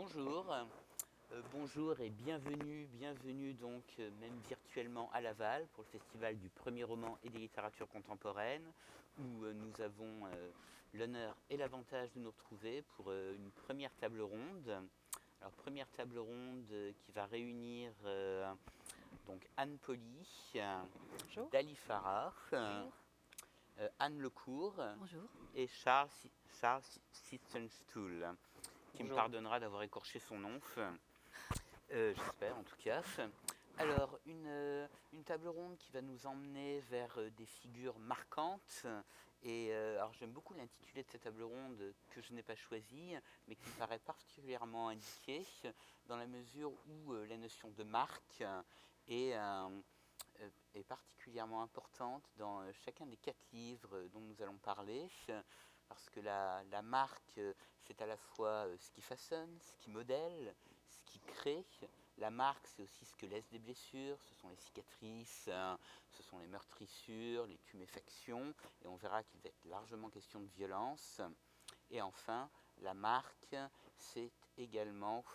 Bonjour, bonjour et bienvenue donc même virtuellement à Laval pour le festival du premier roman et des littératures contemporaines où nous avons l'honneur et l'avantage de nous retrouver pour une première table ronde. Alors première table ronde qui va réunir donc Anne Poli, Bonjour. Dali Farah, Bonjour. Anne Lecourt Bonjour. et Charles Sitzenstuhl, qui me Bonjour. pardonnera d'avoir écorché son nom. J'espère en tout cas. Alors, une table ronde qui va nous emmener vers des figures marquantes. Et alors, j'aime beaucoup l'intitulé de cette table ronde que je n'ai pas choisi, mais qui me paraît particulièrement indiqué dans la mesure où la notion de marque est, est particulièrement importante dans chacun des 4 livres dont nous allons parler. Parce que la marque, c'est à la fois ce qui façonne, ce qui modèle, ce qui crée. La marque, c'est aussi ce que laissent des blessures, ce sont les cicatrices, ce sont les meurtrissures, les tuméfactions, et on verra qu'il va être largement question de violence. Et enfin, la marque, c'est également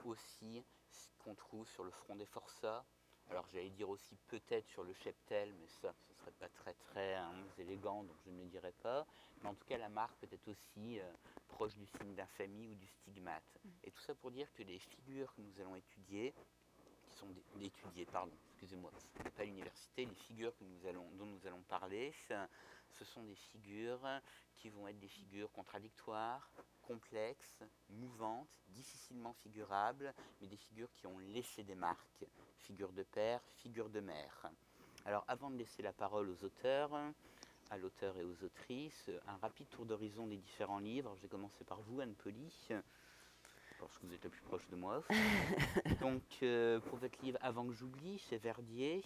aussi ce qu'on trouve sur le front des forçats. Alors j'allais dire aussi peut-être sur le cheptel, mais ça, ce serait pas très élégant, donc je ne le dirai pas. Mais en tout cas, la marque peut être aussi proche du signe d'infamie ou du stigmate. Et tout ça pour dire que les figures que nous allons étudier, qui sont pardon, excusez-moi, pas l'université, les figures dont nous allons parler, ce sont des figures qui vont être des figures contradictoires, complexes, mouvantes, difficilement figurables, mais des figures qui ont laissé des marques, figure de père, figure de mère. Alors avant de laisser la parole aux auteurs, à l'auteur et aux autrices, un rapide tour d'horizon des différents livres. Je vais commencer par vous, Anne Poli, parce que vous êtes la plus proche de moi. Donc, pour votre livre Avant que j'oublie, chez Verdier,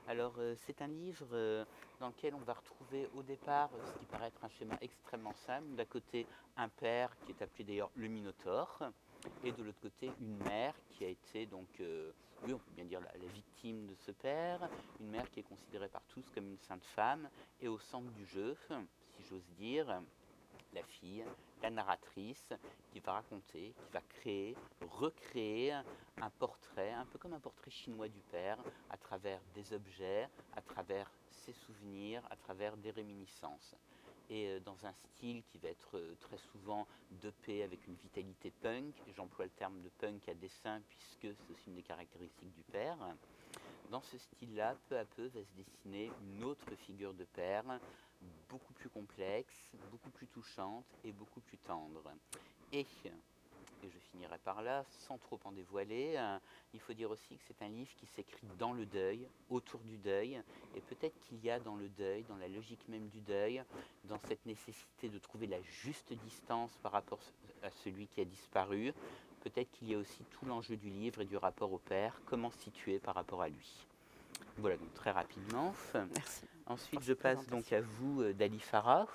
alors c'est un livre dans lequel on va retrouver au départ ce qui paraît être un schéma extrêmement simple. D'un côté, un père qui est appelé d'ailleurs le Minotaure, et de l'autre côté, une mère qui a été donc, oui, on peut bien dire la victime de ce père, une mère qui est considérée par tous comme une sainte femme, et au centre du jeu, si j'ose dire, la fille, la narratrice, qui va raconter, qui va créer, recréer un portrait, un peu comme un portrait chinois du père, à travers des objets, à travers ses souvenirs, à travers des réminiscences. Et dans un style qui va être très souvent dopé avec une vitalité punk, j'emploie le terme de punk à dessein puisque c'est aussi une des caractéristiques du père. Dans ce style-là, peu à peu, va se dessiner une autre figure de père, beaucoup plus complexe, beaucoup plus touchante et beaucoup plus tendre. Et je finirai par là, sans trop en dévoiler, il faut dire aussi que c'est un livre qui s'écrit dans le deuil, autour du deuil, et peut-être qu'il y a dans le deuil, dans la logique même du deuil, dans cette nécessité de trouver la juste distance par rapport à celui qui a disparu, peut-être qu'il y a aussi tout l'enjeu du livre et du rapport au père, comment se situer par rapport à lui. Voilà, donc très rapidement. Merci. Ensuite, Pour je cette passe donc présentation. à vous, Dali Farah.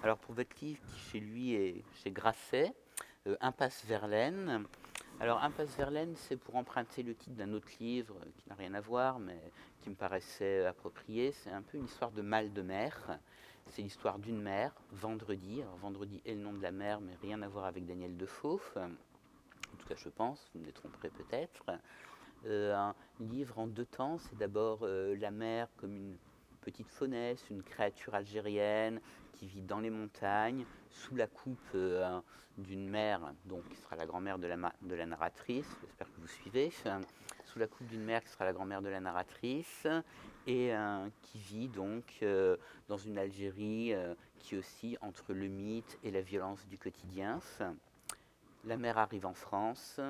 Alors, pour votre livre qui, chez lui, est chez Grasset, Impasse Verlaine. Alors, Impasse Verlaine, c'est pour emprunter le titre d'un autre livre qui n'a rien à voir, mais qui me paraissait approprié. C'est un peu une histoire de mal de mer. C'est l'histoire d'une mère, Vendredi. Alors, Vendredi est le nom de la mère, mais rien à voir avec Daniel Defoe. En tout cas, je pense, vous me détromperez peut-être. Un livre en 2 temps. C'est d'abord la mer comme une petite faunesse, une créature algérienne qui vit dans les montagnes, sous la coupe d'une mère, donc qui sera la grand-mère de la narratrice, j'espère que vous suivez, sous la coupe d'une mère qui sera la grand-mère de la narratrice, et qui vit donc dans une Algérie qui oscille entre le mythe et la violence du quotidien. La mère arrive en France,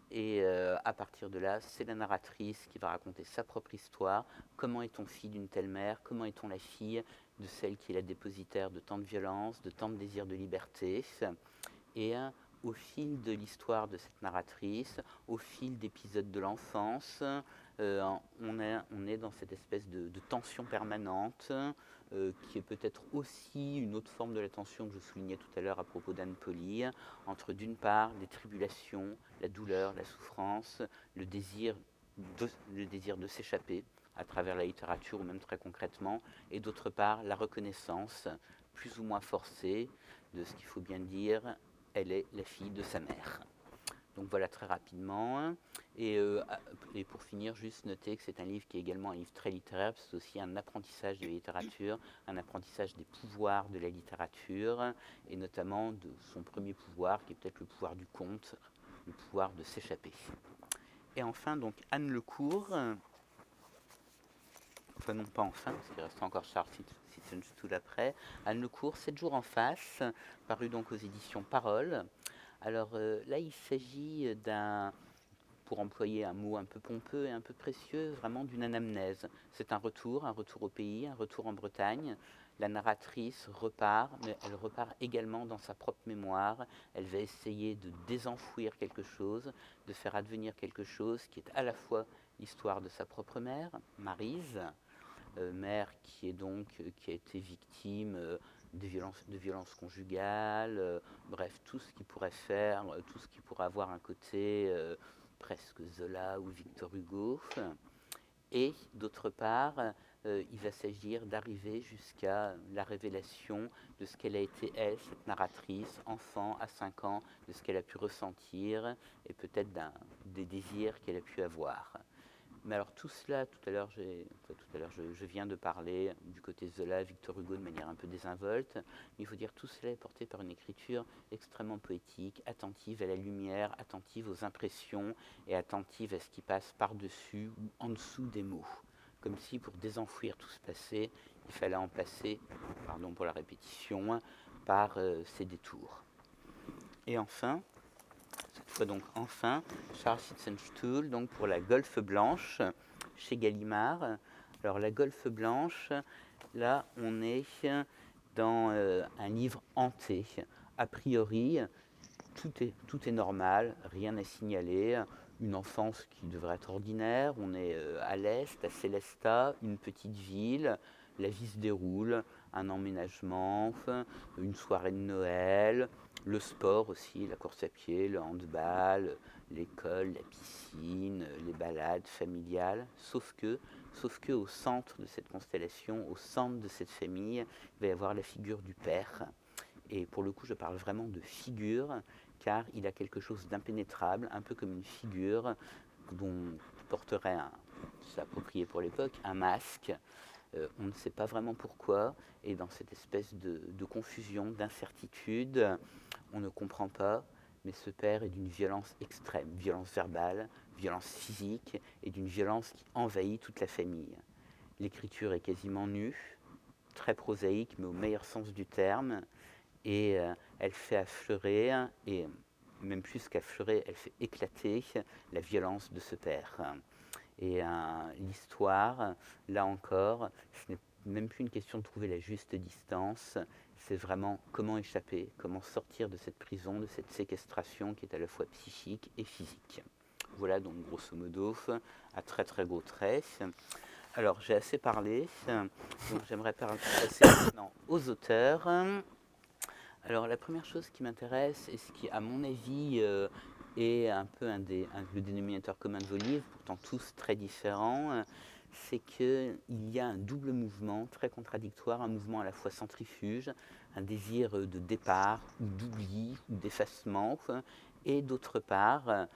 et à partir de là, c'est la narratrice qui va raconter sa propre histoire. Comment est-on fille d'une telle mère? Comment est-on la fille de celle qui est la dépositaire de tant de violence, de tant de désir de liberté? Et au fil de l'histoire de cette narratrice, au fil d'épisodes de l'enfance, on est dans cette espèce de tension permanente, qui est peut-être aussi une autre forme de la tension que je soulignais tout à l'heure à propos d'Anne Poli, entre d'une part les tribulations, la douleur, la souffrance, le désir de s'échapper à travers la littérature ou même très concrètement, et d'autre part la reconnaissance, plus ou moins forcée, de ce qu'il faut bien dire, elle est la fille de sa mère. Donc voilà, très rapidement. Et pour finir, juste noter que c'est un livre qui est également un livre très littéraire, parce que c'est aussi un apprentissage de la littérature, un apprentissage des pouvoirs de la littérature, et notamment de son premier pouvoir, qui est peut-être le pouvoir du conte, le pouvoir de s'échapper. Et enfin, donc Anne Lecourt, enfin non pas enfin, parce qu'il reste encore Charles Sitzenstuhl après, Anne Lecourt, 7 jours en face, paru donc aux éditions Parole. Alors là, il s'agit pour employer un mot un peu pompeux et un peu précieux, vraiment d'une anamnèse. C'est un retour au pays, un retour en Bretagne. La narratrice repart, mais elle repart également dans sa propre mémoire. Elle va essayer de désenfouir quelque chose, de faire advenir quelque chose qui est à la fois l'histoire de sa propre mère, Maryse, mère qui a été victime de violences conjugales, bref, tout ce qui pourrait faire, tout ce qui pourrait avoir un côté presque Zola ou Victor Hugo. Et d'autre part, il va s'agir d'arriver jusqu'à la révélation de ce qu'elle a été, elle, cette narratrice, enfant à 5 ans, de ce qu'elle a pu ressentir et peut-être des désirs qu'elle a pu avoir. Mais alors tout cela, tout à l'heure, je viens de parler du côté Zola, Victor Hugo de manière un peu désinvolte, mais il faut dire tout cela est porté par une écriture extrêmement poétique, attentive à la lumière, attentive aux impressions et attentive à ce qui passe par-dessus ou en dessous des mots. Comme si pour désenfouir tout ce passé, il fallait en passer, pardon pour la répétition, par ces détours. Et enfin, cette fois donc enfin, Charles Sitzenstuhl, donc pour la Golfe Blanche, chez Gallimard. Alors la Golfe Blanche, là on est dans un livre hanté. A priori, tout est normal, rien à signaler. Une enfance qui devrait être ordinaire. On est à l'est, à Célestat, une petite ville. La vie se déroule, un emménagement, une soirée de Noël, le sport aussi, la course à pied, le handball, l'école, la piscine, les balades familiales. Sauf que au centre de cette constellation, au centre de cette famille, il va y avoir la figure du père. Et pour le coup, je parle vraiment de figure, car il a quelque chose d'impénétrable, un peu comme une figure dont porterait, c'est approprié pour l'époque, un masque. On ne sait pas vraiment pourquoi, et dans cette espèce de confusion, d'incertitude, on ne comprend pas, mais ce père est d'une violence extrême, violence verbale, violence physique, et d'une violence qui envahit toute la famille. L'écriture est quasiment nue, très prosaïque, mais au meilleur sens du terme, et elle fait affleurer, et même plus qu'affleurer, elle fait éclater la violence de ce père. Et l'histoire, là encore, ce n'est même plus une question de trouver la juste distance, c'est vraiment comment échapper, comment sortir de cette prison, de cette séquestration qui est à la fois psychique et physique. Voilà donc grosso modo, à très très gros traits. Alors j'ai assez parlé, donc j'aimerais passer maintenant aux auteurs. Alors la première chose qui m'intéresse, et ce qui à mon avis est un peu le dénominateur commun de vos livres, pourtant tous très différents, c'est qu'il y a un double mouvement très contradictoire, un mouvement à la fois centrifuge, un désir de départ, ou d'oubli, ou d'effacement, et d'autre part,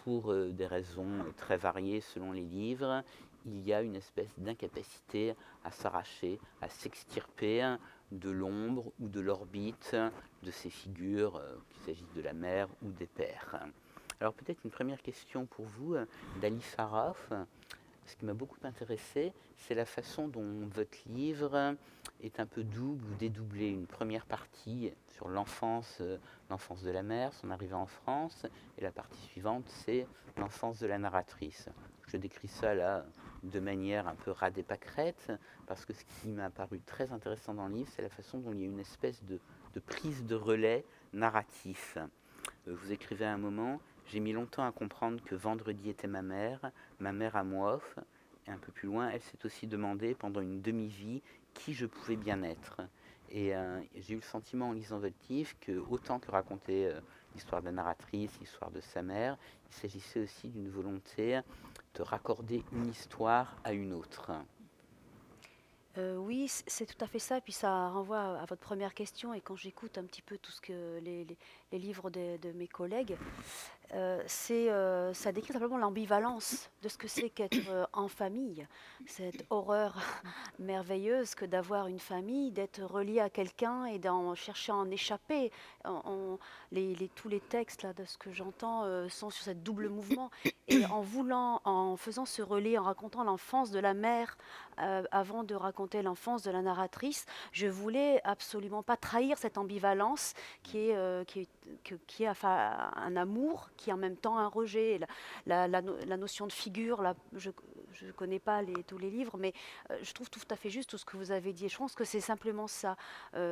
pour des raisons très variées selon les livres, il y a une espèce d'incapacité à s'arracher, à s'extirper de l'ombre ou de l'orbite de ces figures, qu'il s'agisse de la mère ou des pères. Alors peut-être une première question pour vous, d'Ali Faraf. Ce qui m'a beaucoup intéressé, c'est la façon dont votre livre est un peu double ou dédoublé. Une première partie sur l'enfance de la mère, son arrivée en France, et la partie suivante, c'est l'enfance de la narratrice. Je décris ça là de manière un peu rade et pâquerette, parce que ce qui m'a paru très intéressant dans le livre, c'est la façon dont il y a une espèce de prise de relais narratif. Vous écrivez à un moment: j'ai mis longtemps à comprendre que vendredi était ma mère à moi. Et un peu plus loin, elle s'est aussi demandé pendant une demi-vie qui je pouvais bien être. Et j'ai eu le sentiment en lisant votre livre que, autant que raconter l'histoire de la narratrice, l'histoire de sa mère, il s'agissait aussi d'une volonté de raccorder une histoire à une autre. Oui, c'est tout à fait ça. Et puis ça renvoie à votre première question. Et quand j'écoute un petit peu tout ce que les livres de mes collègues, Ça décrit simplement l'ambivalence de ce que c'est qu'être en famille, cette horreur merveilleuse que d'avoir une famille, d'être relié à quelqu'un et d'en chercher à en échapper. Tous les textes là, de ce que j'entends sont sur cette double mouvement. Et en faisant ce relais, en racontant l'enfance de la mère avant de raconter l'enfance de la narratrice, je voulais absolument pas trahir cette ambivalence qui est enfin, un amour, qui est en même temps un rejet. La notion de figure, je ne connais pas tous les livres, mais je trouve tout à fait juste tout ce que vous avez dit. Et je pense que c'est simplement ça.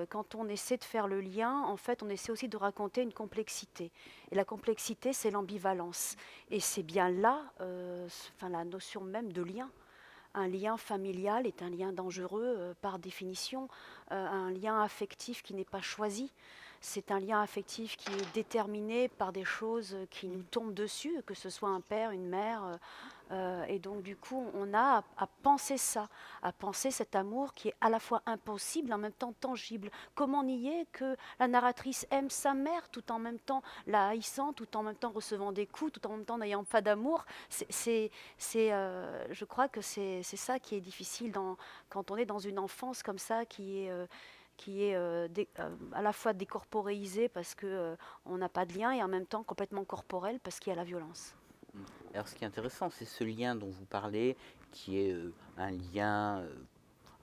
Quand on essaie de faire le lien, en fait, on essaie aussi de raconter une complexité. Et la complexité, c'est l'ambivalence. Et c'est bien là, enfin, la notion même de lien. Un lien familial est un lien dangereux par définition, un lien affectif qui n'est pas choisi. C'est un lien affectif qui est déterminé par des choses qui nous tombent dessus, que ce soit un père, une mère. Et donc du coup, on a à penser ça, à penser cet amour qui est à la fois impossible et en même temps tangible. Comment nier que la narratrice aime sa mère tout en même temps la haïssant, tout en même temps recevant des coups, tout en même temps n'ayant pas d'amour. Je crois que c'est ça qui est difficile quand on est dans une enfance comme ça qui est à la fois décorporéisée parce qu'on n'a pas de lien et en même temps complètement corporel parce qu'il y a la violence. Alors ce qui est intéressant, c'est ce lien dont vous parlez, qui est un lien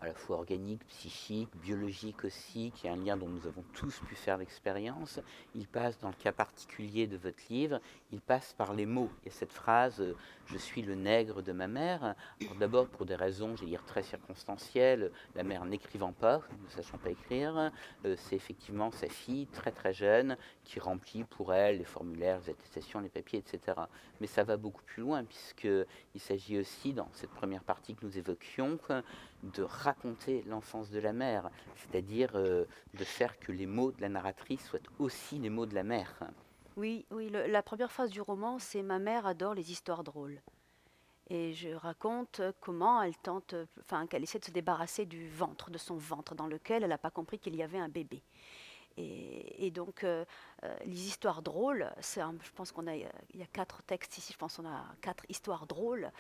à la fois organique, psychique, biologique aussi, qui est un lien dont nous avons tous pu faire l'expérience. Il passe, dans le cas particulier de votre livre, il passe par les mots. Il y a cette phrase je suis le nègre de ma mère. D'abord, pour des raisons, je vais dire, très circonstancielles, la mère n'écrivant pas, ne sachant pas écrire, c'est effectivement sa fille, très très jeune, qui remplit pour elle les formulaires, les attestations, les papiers, etc. Mais ça va beaucoup plus loin, puisqu'il s'agit aussi, dans cette première partie que nous évoquions, de raconter l'enfance de la mère, c'est-à-dire de faire que les mots de la narratrice soient aussi les mots de la mère. Oui, oui, la première phase du roman, c'est ma mère adore les histoires drôles. Et je raconte comment elle tente, enfin qu'elle essaie de se débarrasser du ventre, de son ventre dans lequel elle n'a pas compris qu'il y avait un bébé. Et donc, les histoires drôles, je pense il y a 4 textes ici, je pense qu'on a 4 histoires drôles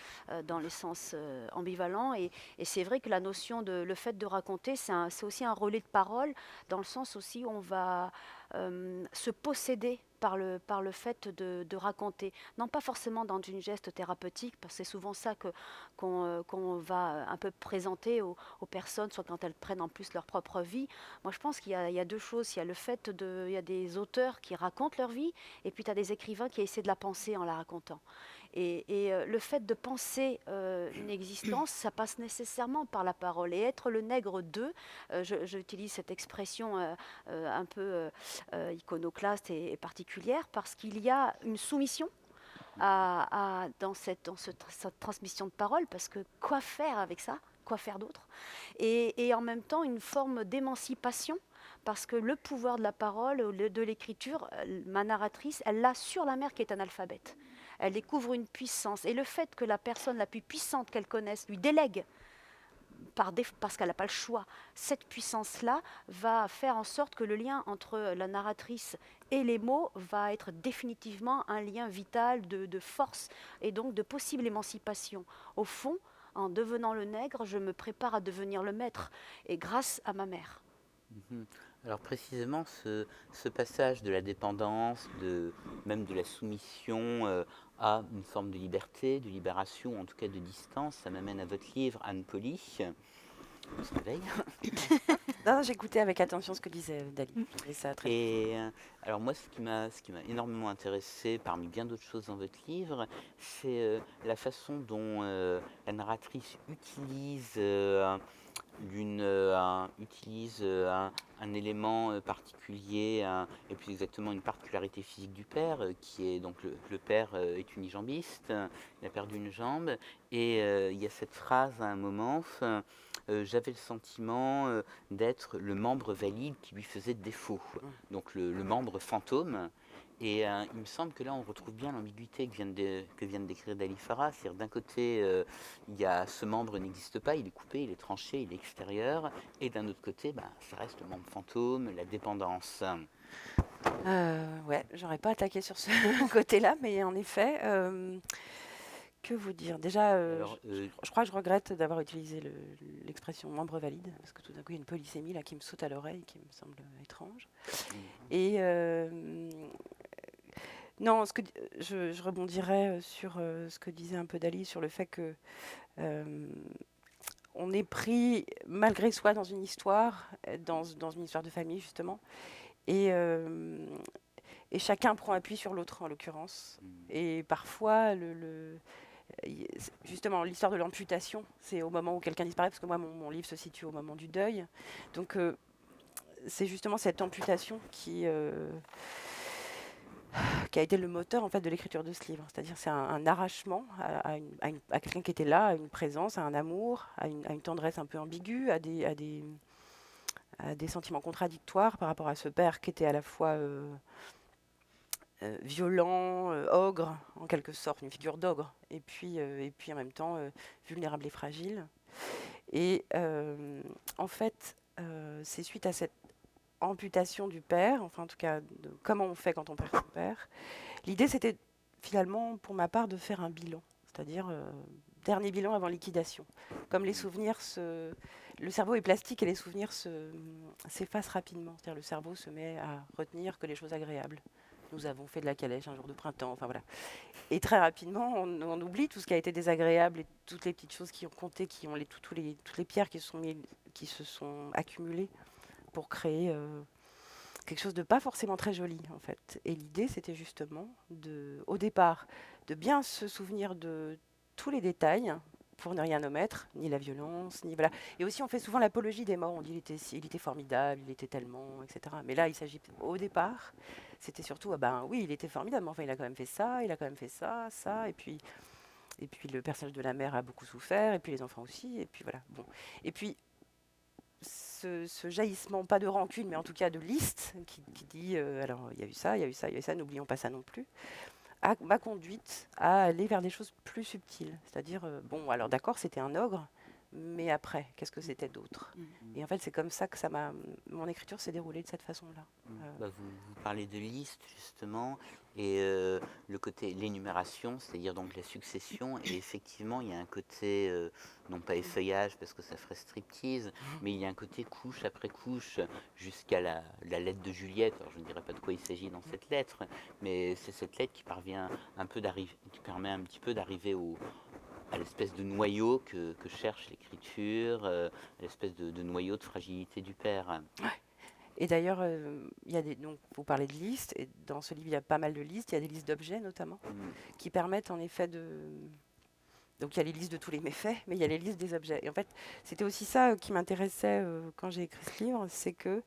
dans le sens ambivalent. Et c'est vrai que le fait de raconter, c'est aussi un relais de parole, dans le sens aussi où on va se posséder par le fait de raconter. Non pas forcément dans une geste thérapeutique, parce que c'est souvent ça qu'on va un peu présenter aux personnes, soit quand elles prennent en plus leur propre vie. Moi, je pense qu'il y a 2 choses. Il y a des auteurs qui racontent leur vie, et puis tu as des écrivains qui essaient de la penser en la racontant. Et le fait de penser une existence, ça passe nécessairement par la parole. Et être le nègre d'eux, j'utilise cette expression un peu iconoclaste et particulière, parce qu'il y a une soumission dans cette transmission de parole, parce que quoi faire avec ça? Quoi faire d'autre? Et en même temps, une forme d'émancipation, parce que le pouvoir de la parole, de l'écriture, ma narratrice, elle l'a sur la mère qui est analphabète. Elle découvre une puissance. Et le fait que la personne la plus puissante qu'elle connaisse lui délègue, parce qu'elle n'a pas le choix, cette puissance-là va faire en sorte que le lien entre la narratrice et les mots va être définitivement un lien vital de force et donc de possible émancipation. Au fond, en devenant le nègre, je me prépare à devenir le maître, et grâce à ma mère. Mhm. Alors précisément, ce passage de la dépendance, même de la soumission à une forme de liberté, de libération, en tout cas de distance, ça m'amène à votre livre, Anne Poly. On se réveille. Non, j'écoutais avec attention ce que disait Dali. Je trouvais ça très... Et alors moi, ce qui m'a énormément intéressé, parmi bien d'autres choses dans votre livre, c'est la façon dont la narratrice utilise un élément particulier, et plus exactement une particularité physique du père, qui est donc le père est unijambiste, il a perdu une jambe, et il y a cette phrase à un moment, j'avais le sentiment d'être le membre valide qui lui faisait défaut, donc le membre fantôme. Et il me semble que là, on retrouve bien l'ambiguïté que vient de décrire Dali Farah. C'est-à-dire, d'un côté, il y a ce membre n'existe pas, il est coupé, il est tranché, il est extérieur. Et d'un autre côté, ça reste le membre fantôme, la dépendance. Ouais, j'aurais pas attaqué sur ce côté-là, mais en effet, que vous dire? Déjà, Alors, je crois que je regrette d'avoir utilisé l'expression membre valide, parce que tout d'un coup, il y a une polysémie là qui me saute à l'oreille, qui me semble étrange. Et non, je rebondirais sur ce que disait un peu Dali, sur le fait que euh, on est pris malgré soi dans une histoire, dans une histoire de famille justement, et, euh, et chacun prend appui sur l'autre en l'occurrence. Et parfois, justement, l'histoire de l'amputation, c'est au moment où quelqu'un disparaît, parce que moi, mon livre se situe au moment du deuil. Donc, c'est justement cette amputation qui a été le moteur en fait de l'écriture de ce livre. C'est-à-dire c'est un arrachement à quelqu'un qui était là, à une présence, à un amour, à une tendresse un peu ambiguë, à des sentiments contradictoires par rapport à ce père qui était à la fois violent, ogre en quelque sorte, une figure d'ogre, et puis en même temps vulnérable et fragile. Et en fait, c'est suite à cette amputation du père, enfin en tout cas de comment on fait quand on perd son père. L'idée c'était finalement pour ma part de faire un bilan, c'est-à-dire dernier bilan avant liquidation. Comme les souvenirs le cerveau est plastique et les souvenirs s'effacent rapidement, c'est-à-dire le cerveau se met à retenir que les choses agréables. Nous avons fait de la calèche un jour de printemps, enfin voilà. Et très rapidement, on oublie tout ce qui a été désagréable et toutes les petites choses qui ont compté, qui ont toutes les pierres qui se sont accumulées pour créer quelque chose de pas forcément très joli en fait. Et l'idée c'était justement au départ de bien se souvenir de tous les détails pour ne rien omettre, ni la violence, ni voilà. Et aussi on fait souvent l'apologie des morts, on dit il était formidable, il était tellement, etc. Mais là il s'agit au départ, c'était surtout ben oui il était formidable, mais enfin il a quand même fait ça, il a quand même fait ça, ça, et puis le personnage de la mère a beaucoup souffert, et puis les enfants aussi, et puis voilà. Bon, et puis ce jaillissement, pas de rancune, mais en tout cas de liste, qui dit alors il y a eu ça, il y a eu ça, il y a eu ça, n'oublions pas ça non plus, m'a conduite à aller vers des choses plus subtiles. C'est-à-dire, bon, alors d'accord, c'était un ogre, mais après, qu'est-ce que c'était d'autre? Et en fait, c'est comme ça que mon écriture s'est déroulée de cette façon-là. Bah, vous parlez de liste justement et le côté l'énumération, c'est-à-dire donc la succession, et effectivement il y a un côté non pas effeuillage parce que ça ferait striptease, mais il y a un côté couche après couche jusqu'à la lettre de Juliette. Alors je ne dirais pas de quoi il s'agit dans cette lettre, mais c'est cette lettre qui parvient un peu d'arriver, qui permet un petit peu d'arriver à l'espèce de noyau que cherche l'écriture, à l'espèce de noyau de fragilité du père. Et d'ailleurs, il y a donc vous parlez de listes, et dans ce livre, il y a pas mal de listes. Il y a des listes d'objets notamment, qui permettent en effet donc il y a les listes de tous les méfaits, mais il y a les listes des objets. Et en fait, c'était aussi ça qui m'intéressait quand j'ai écrit ce livre, c'est que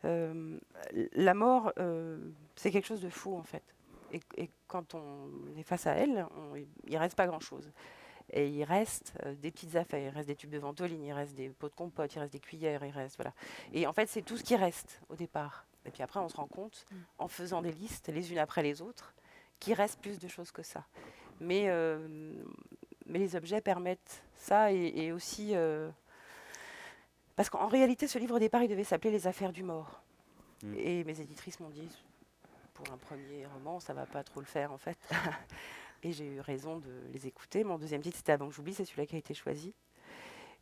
la mort, c'est quelque chose de fou en fait. Et quand on est face à elle, il reste pas grand-chose. Et il reste des petites affaires, il reste des tubes de ventoline, il reste des pots de compote, il reste des cuillères, il reste voilà. Et en fait, c'est tout ce qui reste au départ. Et puis après, on se rend compte, en faisant des listes les unes après les autres, qu'il reste plus de choses que ça. Mais, mais les objets permettent ça et aussi parce qu'en réalité, ce livre au départ, il devait s'appeler Les Affaires du mort. Et mes éditrices m'ont dit, pour un premier roman, ça va pas trop le faire en fait. Et j'ai eu raison de les écouter. Mon deuxième titre, c'était Avant que j'oublie, c'est celui-là qui a été choisi.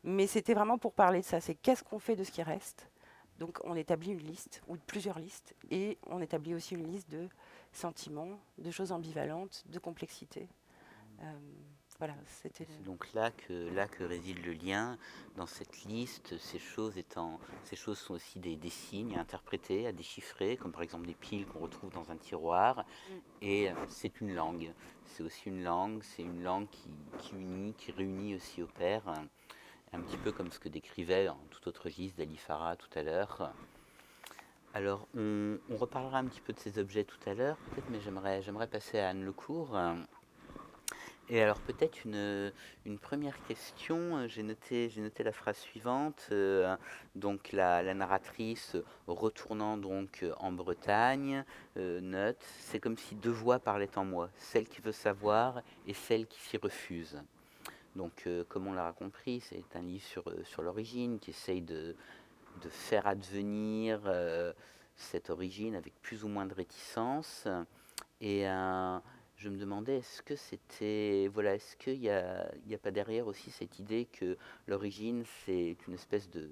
Mais c'était vraiment pour parler de ça. C'est qu'est-ce qu'on fait de ce qui reste. Donc on établit une liste, ou plusieurs listes, et on établit aussi une liste de sentiments, de choses ambivalentes, de complexité. Voilà, c'était... C'est donc là que réside le lien dans cette liste, ces choses sont aussi des signes à interpréter, à déchiffrer, comme par exemple des piles qu'on retrouve dans un tiroir, et c'est une langue. C'est aussi une langue, c'est une langue qui unit, qui réunit aussi au père, un petit peu comme ce que décrivait en tout autre registre Dali Farah tout à l'heure. Alors, on reparlera un petit peu de ces objets tout à l'heure, peut-être, mais j'aimerais passer à Anne Lecourt. Et alors peut-être une première question, j'ai noté la phrase suivante, donc la narratrice retournant donc en Bretagne, note, c'est comme si deux voix parlaient en moi, celle qui veut savoir et celle qui s'y refuse. Donc comme on l'aura compris, c'est un livre sur l'origine qui essaye de faire advenir cette origine avec plus ou moins de réticence. Et je me demandais, est-ce que c'était, voilà, est-ce qu'il y a pas derrière aussi cette idée que l'origine, c'est une espèce de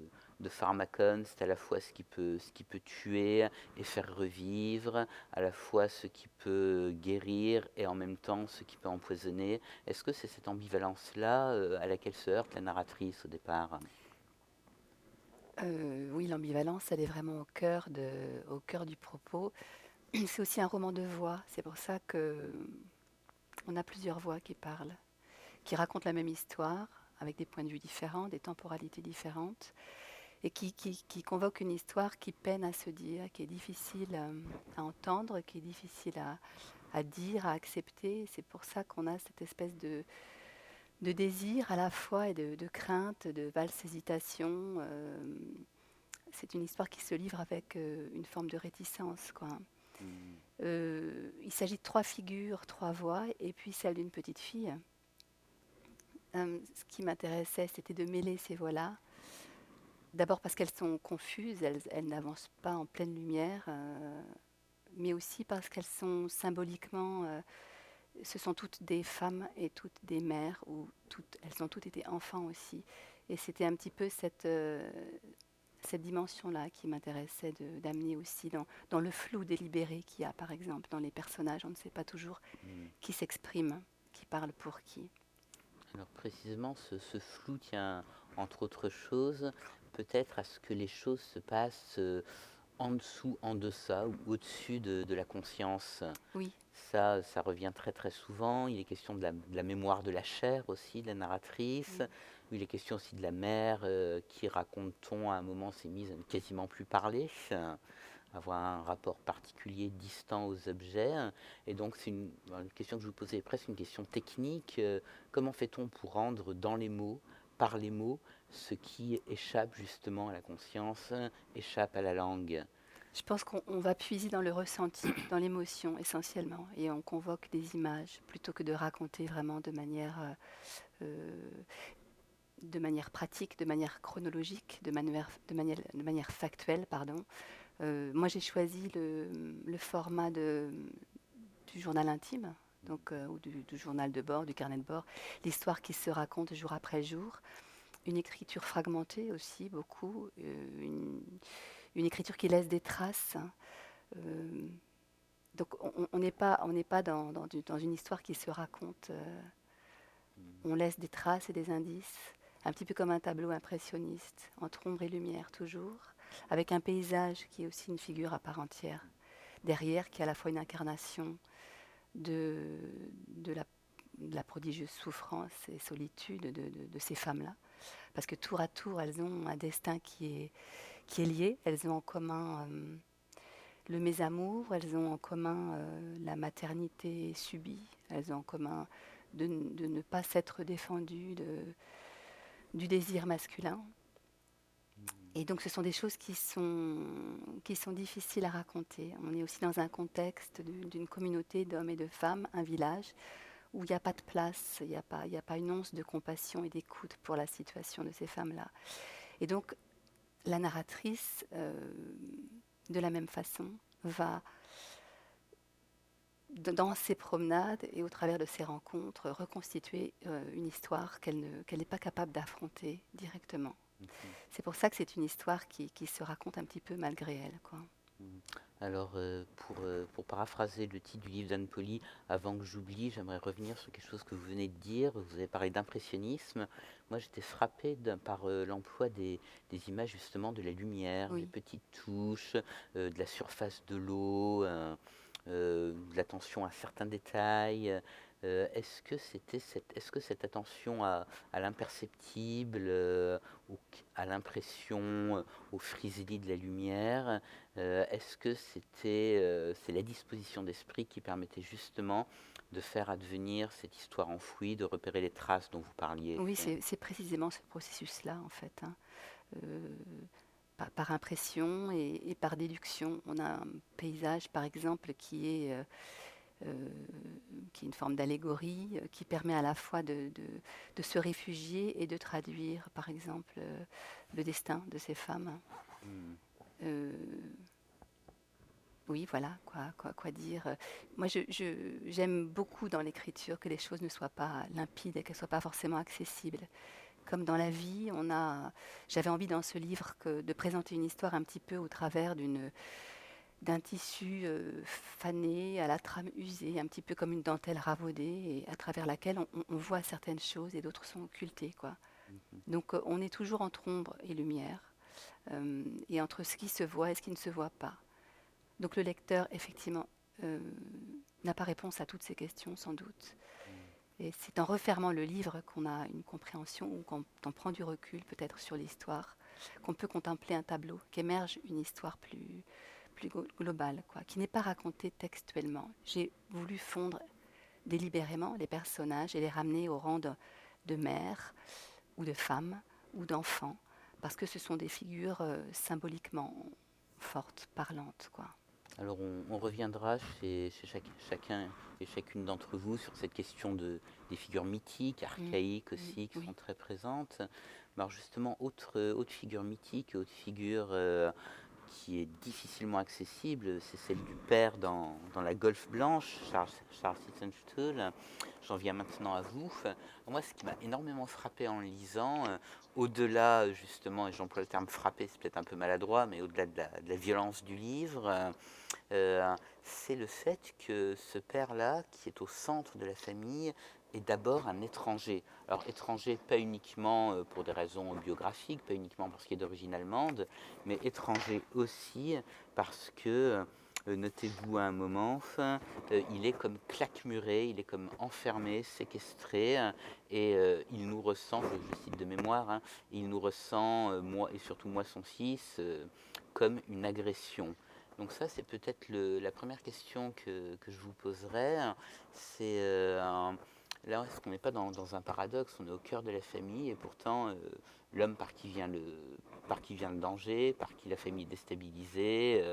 pharmacone, c'est à la fois ce qui peut tuer et faire revivre, à la fois ce qui peut guérir et en même temps ce qui peut empoisonner. Est-ce que c'est cette ambivalence-là à laquelle se heurte la narratrice au départ? Oui, l'ambivalence, elle est vraiment au cœur du propos. C'est aussi un roman de voix. C'est pour ça que on a plusieurs voix qui parlent, qui racontent la même histoire, avec des points de vue différents, des temporalités différentes, et qui convoquent une histoire qui peine à se dire, qui est difficile à entendre, qui est difficile à dire, à accepter. C'est pour ça qu'on a cette espèce de désir à la fois et de crainte, de valse-hésitation. C'est une histoire qui se livre avec une forme de réticence, quoi. Hmm. Il s'agit de 3 figures, 3 voix, et puis celle d'une petite fille. Ce qui m'intéressait, c'était de mêler ces voix-là. D'abord parce qu'elles sont confuses, elles n'avancent pas en pleine lumière, mais aussi parce qu'elles sont symboliquement, ce sont toutes des femmes et toutes des mères, elles ont toutes été enfants aussi. Et c'était un petit peu cette dimension-là qui m'intéressait d'amener aussi dans le flou délibéré qu'il y a, par exemple, dans les personnages. On ne sait pas toujours Hmm. qui s'exprime, qui parle pour qui. Alors précisément, ce flou tient, entre autres choses, peut-être à ce que les choses se passent en dessous, en deçà ou au-dessus de la conscience. Oui, Ça revient très très souvent. Il est question de la mémoire de la chair aussi, de la narratrice. oui. Il est question aussi de la mère qui, raconte-t-on, à un moment s'est mise à ne quasiment plus parler, avoir un rapport particulier, distant aux objets. Et donc c'est une question que je vous posais, presque une question technique. Comment fait-on pour rendre dans les mots, par les mots, ce qui échappe justement à la conscience, échappe à la langue? Je pense qu'on va puiser dans le ressenti, dans l'émotion essentiellement, et on convoque des images plutôt que de raconter vraiment euh, de manière pratique, de manière chronologique, de manière factuelle, pardon. Moi, j'ai choisi le format du journal intime, donc, ou du journal de bord, du carnet de bord, l'histoire qui se raconte jour après jour, une écriture fragmentée aussi, beaucoup, une écriture qui laisse des traces. euh, donc on n'est pas dans une histoire qui se raconte, on laisse des traces et des indices, un petit peu comme un tableau impressionniste, entre ombre et lumière toujours, avec un paysage qui est aussi une figure à part entière, derrière qui est à la fois une incarnation de, de, la, de la prodigieuse souffrance et solitude de ces femmes-là. Parce que tour à tour, elles ont un destin qui est lié, elles ont en commun le mésamour, elles ont en commun la maternité subie, elles ont en commun de ne pas s'être défendues du désir masculin. Et donc ce sont des choses qui sont difficiles à raconter. On est aussi dans un contexte d'une communauté d'hommes et de femmes, un village, où il n'y a pas de place, il n'y a pas une once de compassion et d'écoute pour la situation de ces femmes-là. Et donc la narratrice, de la même façon, va, dans ses promenades et au travers de ses rencontres, reconstituer une histoire qu'elle n'est pas capable d'affronter directement. Mhm. C'est pour ça que c'est une histoire qui se raconte un petit peu malgré elle, quoi. Alors, pour paraphraser le titre du livre d'Anne Poly, avant que j'oublie, j'aimerais revenir sur quelque chose que vous venez de dire. Vous avez parlé d'impressionnisme. Moi, j'étais frappé par l'emploi des images, justement, de la lumière, des Oui. petites touches, de la surface de l'eau, de l'attention à certains détails. Est-ce que cette attention à l'imperceptible, à l'impression, aux frisés de la lumière, est-ce que c'est la disposition d'esprit qui permettait justement de faire advenir cette histoire enfouie, de repérer les traces dont vous parliez? Oui, c'est précisément ce processus-là, en fait, hein. Euh, par impression et par déduction. On a un paysage, par exemple, qui est une forme d'allégorie, qui permet à la fois de se réfugier et de traduire, par exemple, le destin de ces femmes. Hmm. Euh, Oui, voilà, quoi dire. Moi, j'aime beaucoup dans l'écriture que les choses ne soient pas limpides et qu'elles ne soient pas forcément accessibles. Comme dans la vie, j'avais envie dans ce livre de présenter une histoire un petit peu au travers d'un tissu fané, à la trame usée, un petit peu comme une dentelle ravaudée, et à travers laquelle on voit certaines choses et d'autres sont occultées, quoi. Mhm. Donc on est toujours entre ombre et lumière, et entre ce qui se voit et ce qui ne se voit pas. Donc le lecteur, effectivement, euh, n'a pas réponse à toutes ces questions, sans doute. Et c'est en refermant le livre qu'on a une compréhension, ou quand on prend du recul peut-être sur l'histoire, qu'on peut contempler un tableau, qu'émerge une histoire plus globale, quoi, qui n'est pas racontée textuellement. J'ai voulu fondre délibérément les personnages et les ramener au rang de mères, ou de femmes, ou d'enfants, parce que ce sont des figures symboliquement fortes, parlantes, quoi. Alors on reviendra chez chacun et chacune d'entre vous sur cette question des figures mythiques, archaïques aussi, qui sont Oui. très présentes. Mais alors justement, autre figure mythique, autre figure qui est difficilement accessible, c'est celle du père dans La Golfe Blanche, Charles Sittenstuhl. J'en viens maintenant à vous. Moi, ce qui m'a énormément frappé en lisant, au-delà justement, et j'emploie le terme frappé, c'est peut-être un peu maladroit, mais au-delà de la violence du livre, c'est le fait que ce père-là, qui est au centre de la famille, est d'abord un étranger. Alors étranger, pas uniquement pour des raisons biographiques, pas uniquement parce qu'il est d'origine allemande, mais étranger aussi parce que, notez-vous à un moment, il est comme claquemuré, il est comme enfermé, séquestré, et il nous ressent, je cite de mémoire, hein, il nous ressent, moi et surtout moi son fils, comme une agression. Donc ça, c'est peut-être la première question que je vous poserai. C'est là, est-ce qu'on n'est pas dans un paradoxe? On est au cœur de la famille et pourtant l'homme par qui vient le danger, par qui la famille est déstabilisée,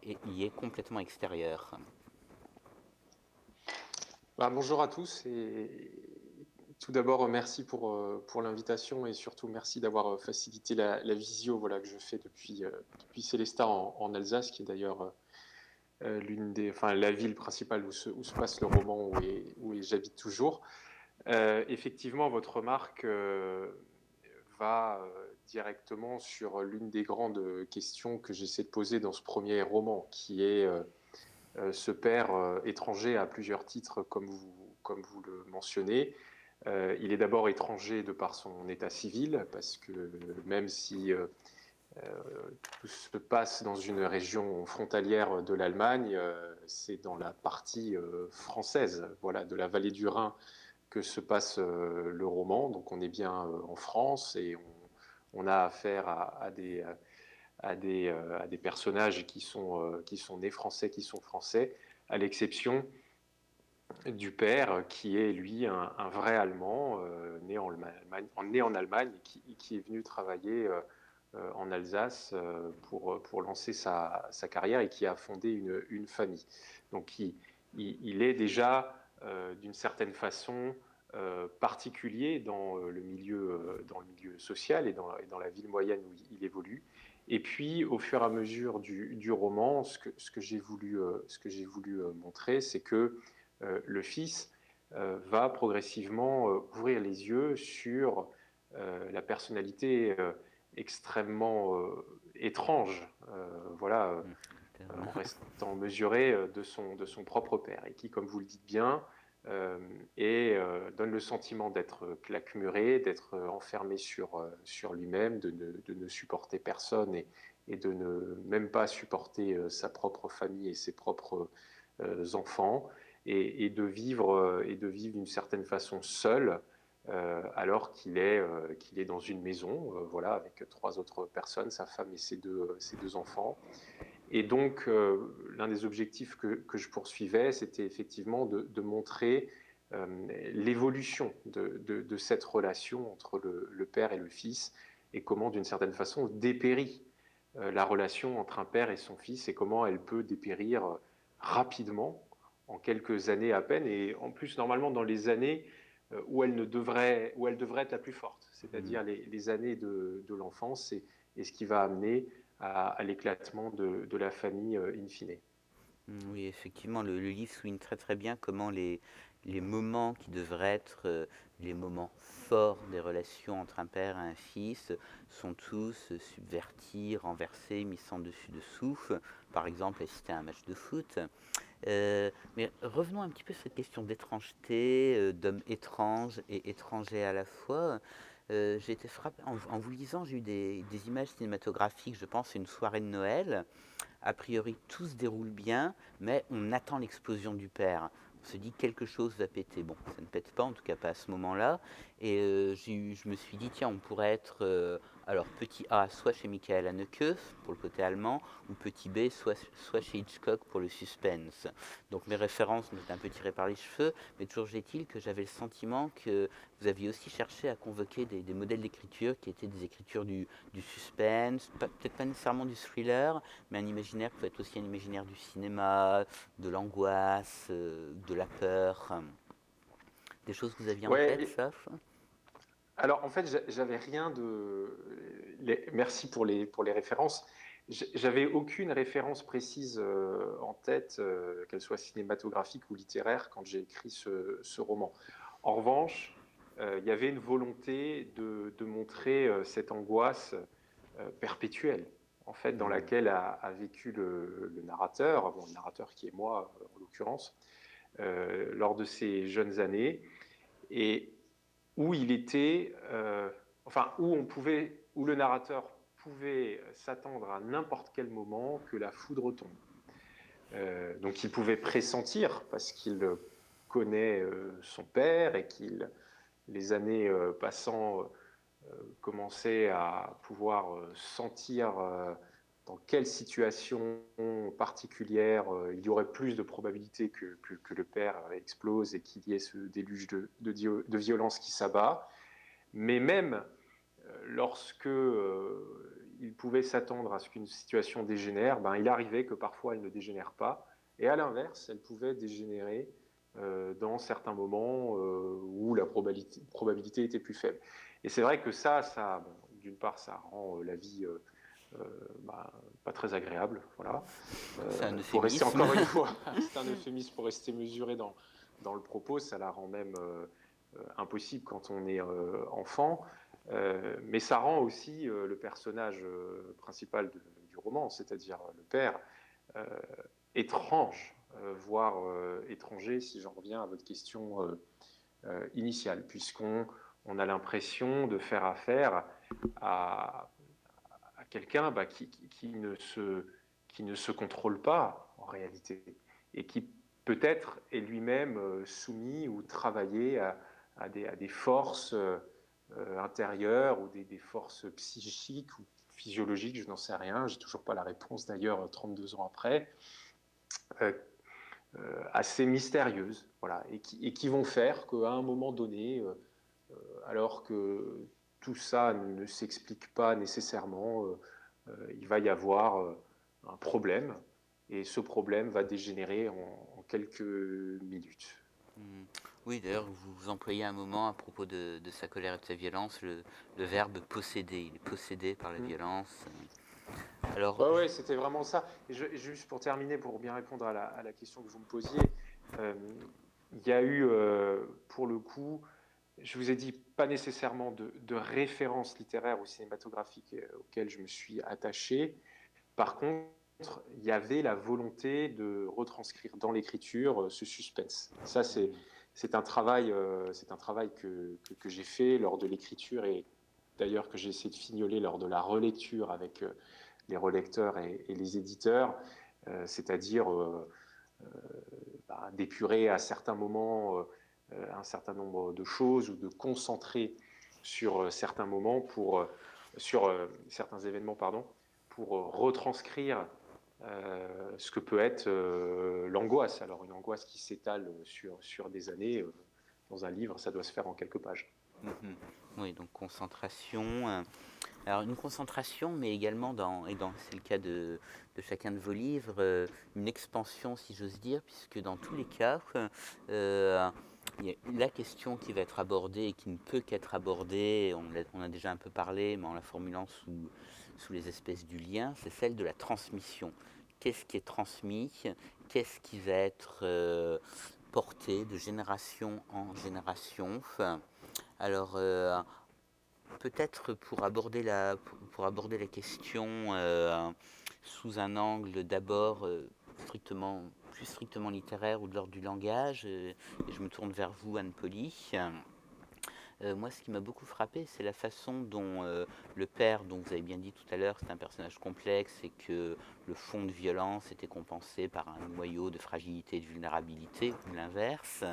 et y est complètement extérieur. Bonjour à tous et tout d'abord merci pour l'invitation et surtout merci d'avoir facilité la visio voilà, que je fais depuis Célestat en Alsace, qui est d'ailleurs la ville principale où se passe le roman, où j'habite toujours. Effectivement, votre remarque va directement sur l'une des grandes questions que j'essaie de poser dans ce premier roman, qui est ce père étranger à plusieurs titres, comme vous le mentionnez. Il est d'abord étranger de par son état civil, parce que même si tout se passe dans une région frontalière de l'Allemagne, c'est dans la partie française, voilà, de la vallée du Rhin, que se passe le roman. Donc on est bien en France et on a affaire à des personnages qui sont nés français, qui sont français, à l'exception du père, qui est lui un vrai Allemand, né en Allemagne, qui est venu travailler en Alsace pour lancer sa carrière, et qui a fondé une famille. Donc il est déjà d'une certaine façon particulier dans le milieu social et dans la ville moyenne où il évolue. Et puis, au fur et à mesure du roman, ce que j'ai voulu montrer, c'est que le fils va progressivement ouvrir les yeux sur la personnalité extrêmement étrange, voilà, en restant mesuré de son propre père, et qui, comme vous le dites bien, donne le sentiment d'être claquemuré, d'être enfermé sur lui-même, de ne supporter personne, et de ne même pas supporter sa propre famille et ses propres enfants, et de vivre d'une certaine façon seul, alors qu'il est dans une maison, voilà, avec 3 autres personnes, sa femme et ses deux enfants. Et donc, l'un des objectifs que je poursuivais, c'était effectivement de montrer l'évolution de cette relation entre le père et le fils, et comment, d'une certaine façon, dépérit la relation entre un père et son fils, et comment elle peut dépérir rapidement, en quelques années à peine, et en plus, normalement, dans les années où elle devrait être la plus forte, c'est-à-dire les années de l'enfance, et ce qui va amener à l'éclatement de la famille in fine. Oui, effectivement, le livre souligne très très bien comment les moments qui devraient être les moments forts des relations entre un père et un fils sont tous subvertis, renversés, mis sans dessus dessous. Par exemple, assister à un match de foot. Mais revenons un petit peu sur cette question d'étrangeté, d'hommes étranges et étrangers à la fois. J'ai été frappé, en vous lisant, j'ai eu des images cinématographiques, je pense, une soirée de Noël. A priori, tout se déroule bien, mais on attend l'explosion du père. On se dit quelque chose va péter. Bon, ça ne pète pas, en tout cas pas à ce moment-là. Et je me suis dit, tiens, on pourrait être, alors petit A, soit chez Michael Haneke, pour le côté allemand, ou petit B, soit chez Hitchcock pour le suspense. Donc mes références m'étaient un peu tirées par les cheveux, mais toujours est-il que j'avais le sentiment que vous aviez aussi cherché à convoquer des modèles d'écriture qui étaient des écritures du suspense, peut-être pas nécessairement du thriller, mais un imaginaire peut être aussi un imaginaire du cinéma, de l'angoisse, de la peur. Des choses que vous aviez en Ouais, tête, ça? alors en fait, j'avais rien de. Merci pour les références. J'avais aucune référence précise en tête, qu'elle soit cinématographique ou littéraire, quand j'ai écrit ce roman. En revanche, il y avait une volonté de montrer cette angoisse perpétuelle, en fait, dans laquelle a vécu le narrateur, bon, le narrateur qui est moi en l'occurrence, lors de ses jeunes années, et où il était, enfin, où le narrateur pouvait s'attendre à n'importe quel moment que la foudre tombe. Donc il pouvait pressentir, parce qu'il connaît son père et qu'il, les années passant, commençait à pouvoir sentir dans quelle situation particulière il y aurait plus de probabilité que le père explose et qu'il y ait ce déluge de violence qui s'abat. Mais même lorsque il pouvait s'attendre à ce qu'une situation dégénère, ben, il arrivait que parfois elle ne dégénère pas. Et à l'inverse, elle pouvait dégénérer dans certains moments où la probabilité était plus faible. Et c'est vrai que ça bon, d'une part, ça rend la vie pas très agréable. Voilà. C'est un Pour rester euphémisme. encore une fois, c'est un euphémisme pour rester mesuré dans le propos, ça la rend même impossible quand on est enfant. Mais ça rend aussi le personnage principal du roman, c'est-à-dire le père, euh, étrange, voire étranger, si j'en reviens à votre question initiale, puisqu'on a l'impression de faire affaire à quelqu'un qui ne se contrôle pas en réalité, et qui peut-être est lui-même soumis ou travaillé à des forces intérieures ou des forces psychiques ou physiologiques, je n'en sais rien, j'ai toujours pas la réponse d'ailleurs 32 ans après, euh, assez mystérieuses, voilà, et qui vont faire qu'à un moment donné, alors que tout ça ne s'explique pas nécessairement, il va y avoir un problème, et ce problème va dégénérer en quelques minutes. Oui, d'ailleurs, vous employez un moment à propos de sa colère et de sa violence le verbe posséder. Il est possédé par la violence. Alors, Ouais, c'était vraiment ça. Et juste pour terminer, pour bien répondre à la question que vous me posiez, euh, il y a eu, pour le coup, je vous ai dit, pas nécessairement de références littéraires ou cinématographiques auxquelles je me suis attaché. Par contre, il y avait la volonté de retranscrire dans l'écriture ce suspense. Ça, c'est un travail que j'ai fait lors de l'écriture, et d'ailleurs que j'ai essayé de fignoler lors de la relecture avec les relecteurs et les éditeurs, c'est-à-dire d'épurer à certains moments un certain nombre de choses, ou de concentrer sur certains moments sur certains événements, pardon, pour retranscrire ce que peut être l'angoisse. Alors une angoisse qui s'étale sur des années, dans un livre, ça doit se faire en quelques pages. oui, donc concentration. Alors une concentration, mais également c'est le cas de chacun de vos livres, une expansion, si j'ose dire, puisque dans tous les cas, il y a la question qui va être abordée et qui ne peut qu'être abordée, on a déjà un peu parlé, mais en la formulant sous les espèces du lien, c'est celle de la transmission. Qu'est-ce qui est transmis? qu'est-ce qui va être porté de génération en génération. Alors, peut-être pour aborder pour aborder la question sous un angle d'abord plus strictement littéraire ou de l'ordre du langage, et je me tourne vers vous, Anne-Pauly. Moi, ce qui m'a beaucoup frappé, c'est la façon dont le père, dont vous avez bien dit tout à l'heure, c'est un personnage complexe et que le fond de violence était compensé par un noyau de fragilité et de vulnérabilité, ou l'inverse.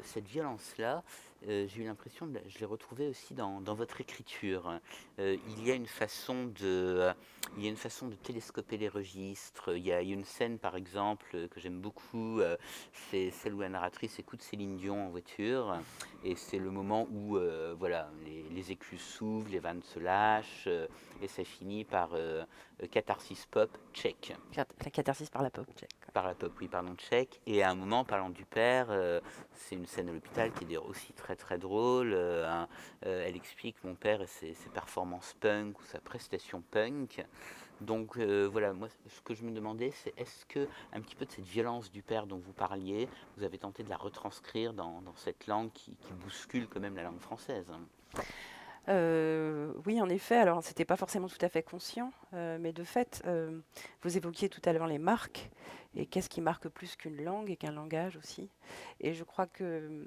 Cette violence-là, j'ai eu l'impression, je l'ai retrouvée aussi dans votre écriture. Il y a une façon de télescoper les registres. Il y a une scène, par exemple, que j'aime beaucoup, c'est celle où la narratrice écoute Céline Dion en voiture, et c'est le moment où voilà, les écluses s'ouvrent, les vannes se lâchent, et ça finit par catharsis pop, check. La catharsis par la pop, check. Par la pop, oui, pardon, check. Et à un moment, parlant du père, c'est une scène à l'hôpital qui est d'ailleurs aussi très très drôle. Elle explique mon père et ses performances punk ou sa prestation punk. Donc voilà, moi ce que je me demandais, c'est est-ce que un petit peu de cette violence du père dont vous parliez, vous avez tenté de la retranscrire dans cette langue qui bouscule quand même la langue française. Oui, en effet. Alors, c'était pas forcément tout à fait conscient, mais de fait, vous évoquiez tout à l'heure les marques et qu'est-ce qui marque plus qu'une langue et qu'un langage aussi. Et je crois que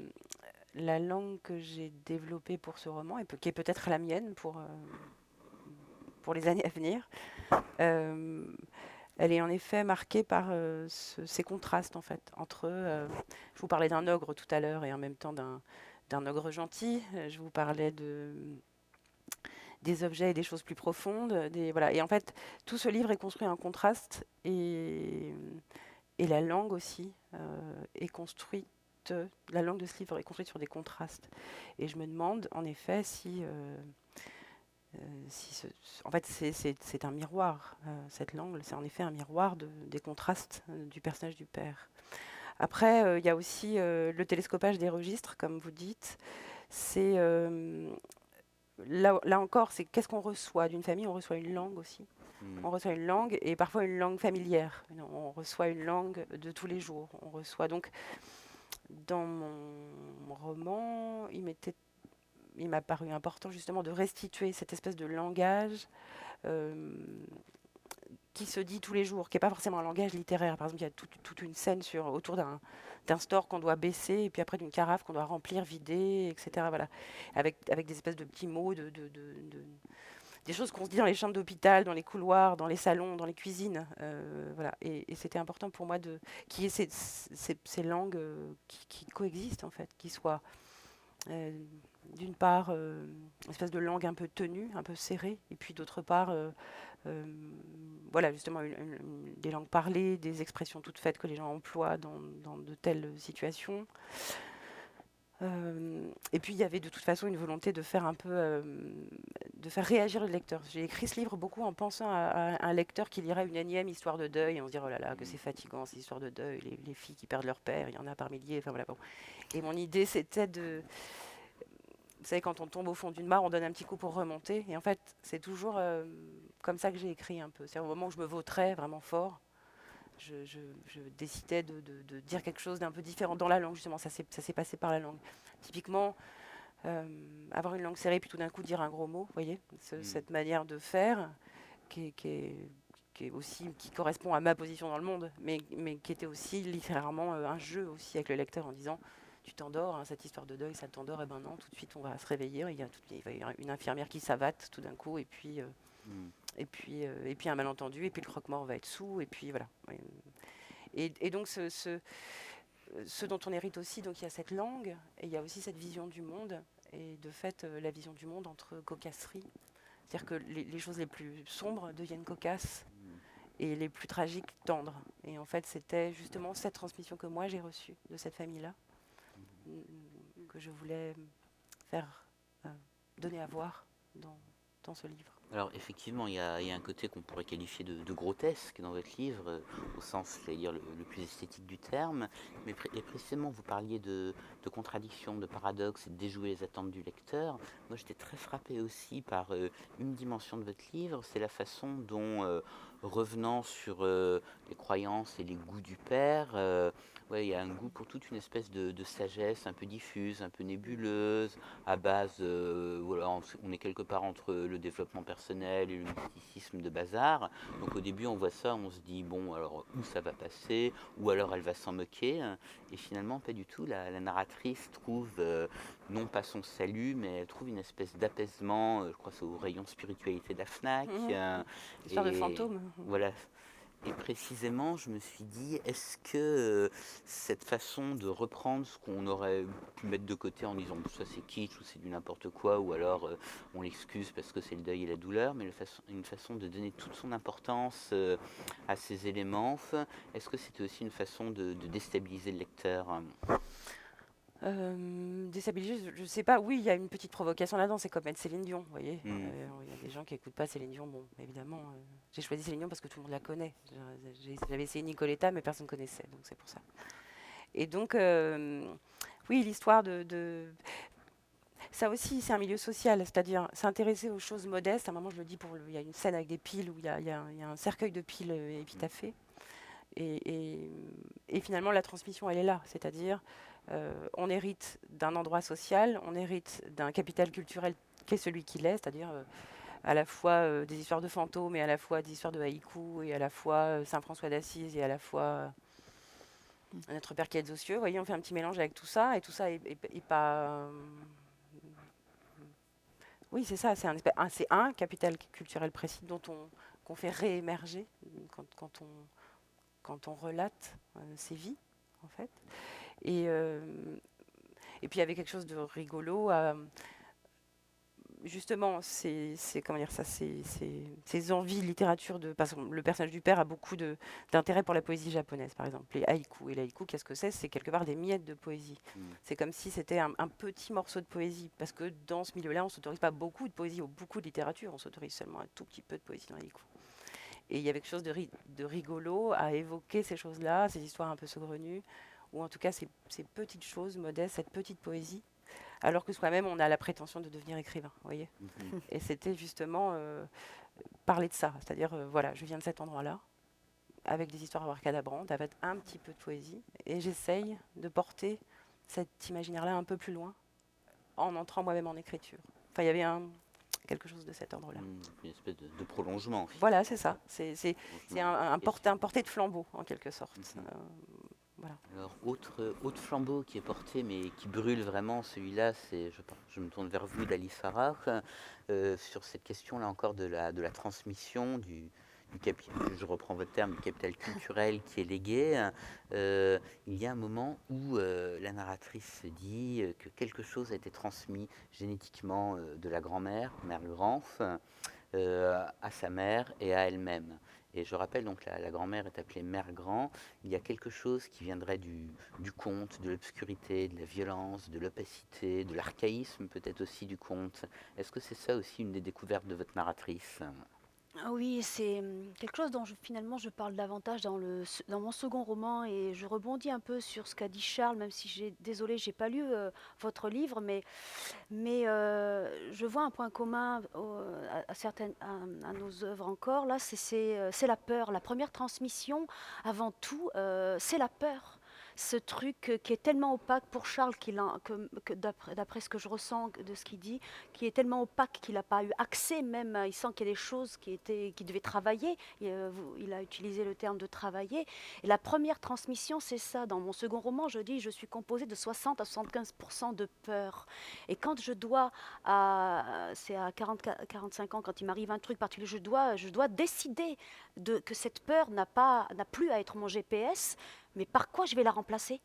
la langue que j'ai développée pour ce roman, et qui est peut-être la mienne pour les années à venir, elle est en effet marquée par ces contrastes en fait entre. Je vous parlais d'un ogre tout à l'heure et en même temps d'un ogre gentil. Je vous parlais des objets et des choses plus profondes. Voilà. Et en fait, tout ce livre est construit en contraste et la langue aussi est construite. La langue de ce livre est construite sur des contrastes. Et je me demande en effet si en fait, c'est un miroir, cette langue, c'est en effet un miroir des contrastes du personnage du père. Après, il y a aussi le télescopage des registres, comme vous dites. C'est là encore, c'est qu'est-ce qu'on reçoit d'une famille. On reçoit une langue aussi. On reçoit une langue et parfois une langue familière. On reçoit une langue de tous les jours. On reçoit donc dans mon roman, il m'a paru important justement de restituer cette espèce de langage qui se dit tous les jours, qui n'est pas forcément un langage littéraire. Par exemple, il y a toute une scène autour d'un store qu'on doit baisser, et puis après d'une carafe qu'on doit remplir, vider, etc. Voilà. Avec des espèces de petits mots, des choses qu'on se dit dans les chambres d'hôpital, dans les couloirs, dans les salons, dans les cuisines. Voilà. Et c'était important pour moi qu'il y ait ces langues qui coexistent, en fait, qui soient d'une part une espèce de langue un peu tenue, un peu serrée, et puis d'autre part voilà, justement des langues parlées, des expressions toutes faites que les gens emploient dans de telles situations. Et puis il y avait de toute façon une volonté de faire un peu de faire réagir le lecteur. J'ai écrit ce livre beaucoup en pensant à un lecteur qui lirait une énième histoire de deuil et on se dirait oh là là que c'est fatigant ces histoires de deuil, les filles qui perdent leur père, il y en a par milliers, enfin voilà. Bon. Et mon idée c'était vous savez, quand on tombe au fond d'une mare, on donne un petit coup pour remonter. Et en fait, c'est toujours comme ça que j'ai écrit un peu. C'est au moment où je me vautrais vraiment fort, je décidais de dire quelque chose d'un peu différent dans la langue, justement. Ça s'est passé par la langue. Typiquement, avoir une langue serrée, puis tout d'un coup dire un gros mot, vous voyez, cette manière de faire qui correspond à ma position dans le monde, mais qui était aussi littéralement un jeu aussi avec le lecteur en disant tu t'endors, hein, cette histoire de deuil, ça t'endort, et ben non, tout de suite on va se réveiller, il va y avoir une infirmière qui savate tout d'un coup, et puis un malentendu, et puis le croque-mort va être sous, et puis voilà. Et donc ce dont on hérite aussi, donc il y a cette langue, et il y a aussi cette vision du monde, et de fait la vision du monde entre cocasserie, c'est-à-dire que les choses les plus sombres deviennent cocasses, et les plus tragiques tendres. Et en fait c'était justement cette transmission que moi j'ai reçue de cette famille-là, que je voulais faire donner à voir dans ce livre. Alors effectivement, il y a un côté qu'on pourrait qualifier de grotesque dans votre livre, au sens, j'allais dire, le plus esthétique du terme, mais et précisément vous parliez de contradictions, de paradoxes et de déjouer les attentes du lecteur. Moi j'étais très frappé aussi par une dimension de votre livre, c'est la façon dont revenant sur les croyances et les goûts du père, ouais, il y a un goût pour toute une espèce de sagesse un peu diffuse, un peu nébuleuse, à base, voilà, on est quelque part entre le développement personnel et le mysticisme de bazar. Donc au début on voit ça, on se dit bon alors où ça va passer, ou alors elle va s'en moquer, hein. Et finalement pas du tout, la narratrice trouve non pas son salut, mais elle trouve une espèce d'apaisement, je crois que c'est au rayon spiritualité de la FNAC. Histoire de Et fantôme. voilà. Et précisément, je me suis dit, est-ce que cette façon de reprendre ce qu'on aurait pu mettre de côté en disant ça c'est kitsch ou c'est du n'importe quoi, ou alors on l'excuse parce que c'est le deuil et la douleur, mais une façon de donner toute son importance à ces éléments, est-ce que c'était aussi une façon de déstabiliser le lecteur? Déstabiliser, je sais pas. Oui, il y a une petite provocation là-dedans. C'est comme mettre Céline Dion, vous voyez. Il Mm. y a des gens qui n'écoutent pas Céline Dion. Bon, évidemment, j'ai choisi Céline Dion parce que tout le monde la connaît. J'avais essayé Nicoletta, mais personne ne connaissait, donc c'est pour ça. Et donc, oui, l'histoire ça aussi, c'est un milieu social, c'est-à-dire s'intéresser aux choses modestes. À un moment, je le dis, il y a une scène avec des piles où il y a un cercueil de piles épitaphées. Et finalement, la transmission, elle est là. C'est-à-dire, on hérite d'un endroit social, on hérite d'un capital culturel qui est celui qu'il est, c'est-à-dire à la fois des histoires de fantômes, et à la fois des histoires de haïkus, et à la fois Saint François d'Assise, et à la fois Notre Père qui est aux cieux. Vous voyez, on fait un petit mélange avec tout ça, et tout ça est pas... oui, c'est ça, c'est un capital culturel précis qu'on fait réémerger quand on relate ses vies, en fait. Et puis il y avait quelque chose de rigolo justement, comment dire ça, ces envies de littérature parce que le personnage du père a beaucoup d'intérêt pour la poésie japonaise, par exemple, les haïkus. Et l'haïku, qu'est-ce que c'est? C'est quelque part des miettes de poésie. C'est comme si c'était un petit morceau de poésie, parce que dans ce milieu-là, on ne s'autorise pas beaucoup de poésie ou beaucoup de littérature, on s'autorise seulement un tout petit peu de poésie dans l'haïku. Et il y avait quelque chose de rigolo à évoquer ces choses-là, ces histoires un peu saugrenues, ou en tout cas ces petites choses modestes, cette petite poésie, alors que soi-même on a la prétention de devenir écrivain, vous voyez. Et c'était justement parler de ça, c'est-à-dire voilà, je viens de cet endroit-là, avec des histoires abracadabrantes, avec un petit peu de poésie, et j'essaye de porter cet imaginaire-là un peu plus loin, en entrant moi-même en écriture. Enfin, il y avait quelque chose de cet ordre-là. Une espèce de prolongement. Voilà, c'est ça. C'est un porté de flambeau, en quelque sorte. Voilà. Alors, autre flambeau qui est porté, mais qui brûle vraiment, celui-là, c'est, je me tourne vers vous, Dali Farah, sur cette question-là encore de la transmission je reprends votre terme, du capital culturel qui est légué. Il y a un moment où la narratrice se dit que quelque chose a été transmis génétiquement de la grand-mère, Mère Granf, à sa mère et à elle-même. Et je rappelle donc la grand-mère est appelée Mère Grand. Il y a quelque chose qui viendrait du conte, de l'obscurité, de la violence, de l'opacité, de l'archaïsme peut-être aussi du conte. Est-ce que c'est ça aussi une des découvertes de votre narratrice? Oui, c'est quelque chose dont finalement je parle davantage dans mon second roman, et je rebondis un peu sur ce qu'a dit Charles, même si désolée, j'ai pas lu votre livre, mais je vois un point commun à nos œuvres encore. Là, c'est la peur. La première transmission, avant tout, c'est la peur. Ce truc qui est tellement opaque pour Charles, d'après ce que je ressens de ce qu'il dit, qui est tellement opaque qu'il n'a pas eu accès même, il sent qu'il y a des choses qui devaient travailler, il a utilisé le terme de travailler, et la première transmission, c'est ça. Dans mon second roman, je dis, je suis composée de 60 à 75% de peur, et quand je dois, c'est à 45 ans, quand il m'arrive un truc particulier, je dois décider que cette peur n'a plus à être mon GPS, mais par quoi je vais la remplacer?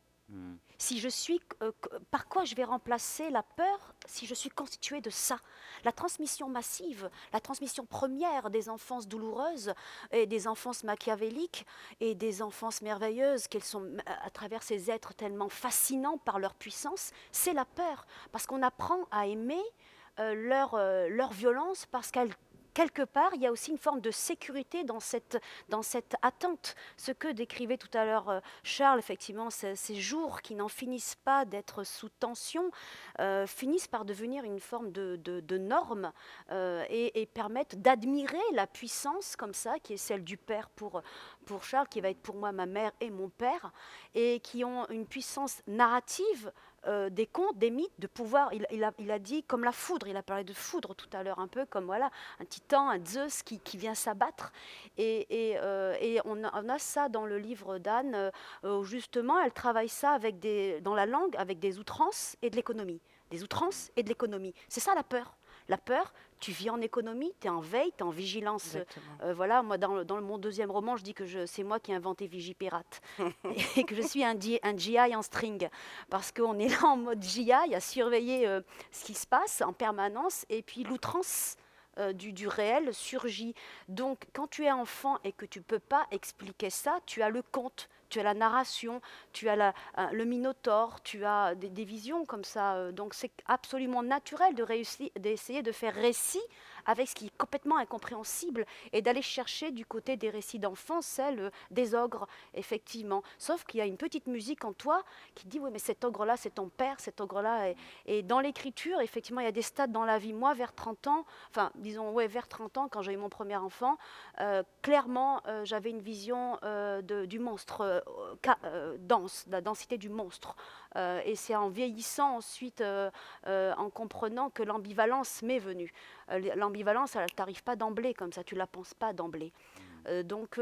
Par quoi je vais remplacer la peur si je suis constituée de ça? La transmission massive, la transmission première des enfances douloureuses et des enfances machiavéliques et des enfances merveilleuses qu'elles sont à travers ces êtres tellement fascinants par leur puissance, c'est la peur. Parce qu'on apprend à aimer leur violence parce qu'elle quelque part, il y a aussi une forme de sécurité dans cette attente. Ce que décrivait tout à l'heure Charles, effectivement, ces jours qui n'en finissent pas d'être sous tension, finissent par devenir une forme de norme et permettent d'admirer la puissance comme ça, qui est celle du Père pour Charles, qui va être pour moi ma mère et mon père, et qui ont une puissance narrative des contes, des mythes, de pouvoir, il a dit comme la foudre, il a parlé de foudre tout à l'heure, un peu comme voilà, un titan, un Zeus qui vient s'abattre. Et on a ça dans le livre d'Anne, où justement elle travaille ça dans la langue avec des outrances et de l'économie. Des outrances et de l'économie. C'est ça la peur. La peur, tu vis en économie, tu es en veille, tu es en vigilance. Voilà, moi, dans mon deuxième roman, je dis que c'est moi qui ai inventé Vigipirate et que je suis un GI en string. Parce qu'on est là en mode GI à surveiller ce qui se passe en permanence. Et puis l'outrance du réel surgit. Donc, quand tu es enfant et que tu ne peux pas expliquer ça, tu as le conte. Tu as la narration, tu as le Minotaure, tu as des visions comme ça. Donc c'est absolument naturel d'essayer de faire récit avec ce qui est complètement incompréhensible et d'aller chercher du côté des récits d'enfants, celle des ogres, effectivement. Sauf qu'il y a une petite musique en toi qui dit « oui, mais cet ogre-là, c'est ton père, cet ogre-là… » Et dans l'écriture, effectivement, il y a des stades dans la vie. Moi, vers 30 ans, enfin, disons, ouais, vers 30 ans, quand j'ai eu mon premier enfant, clairement, j'avais une vision du monstre, dense, la densité du monstre. Et c'est en vieillissant ensuite, en comprenant que l'ambivalence m'est venue. L'ambivalence, elle ne t'arrive pas d'emblée comme ça, tu ne la penses pas d'emblée. Donc,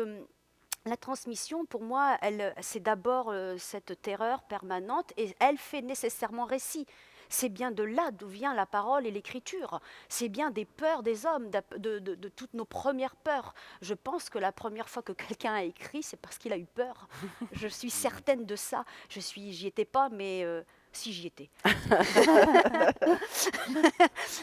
la transmission, pour moi, c'est d'abord cette terreur permanente et elle fait nécessairement récit. C'est bien de là d'où vient la parole et l'écriture. C'est bien des peurs des hommes, de toutes nos premières peurs. Je pense que la première fois que quelqu'un a écrit, c'est parce qu'il a eu peur. Je suis certaine de ça. J'y étais pas, mais si j'y étais.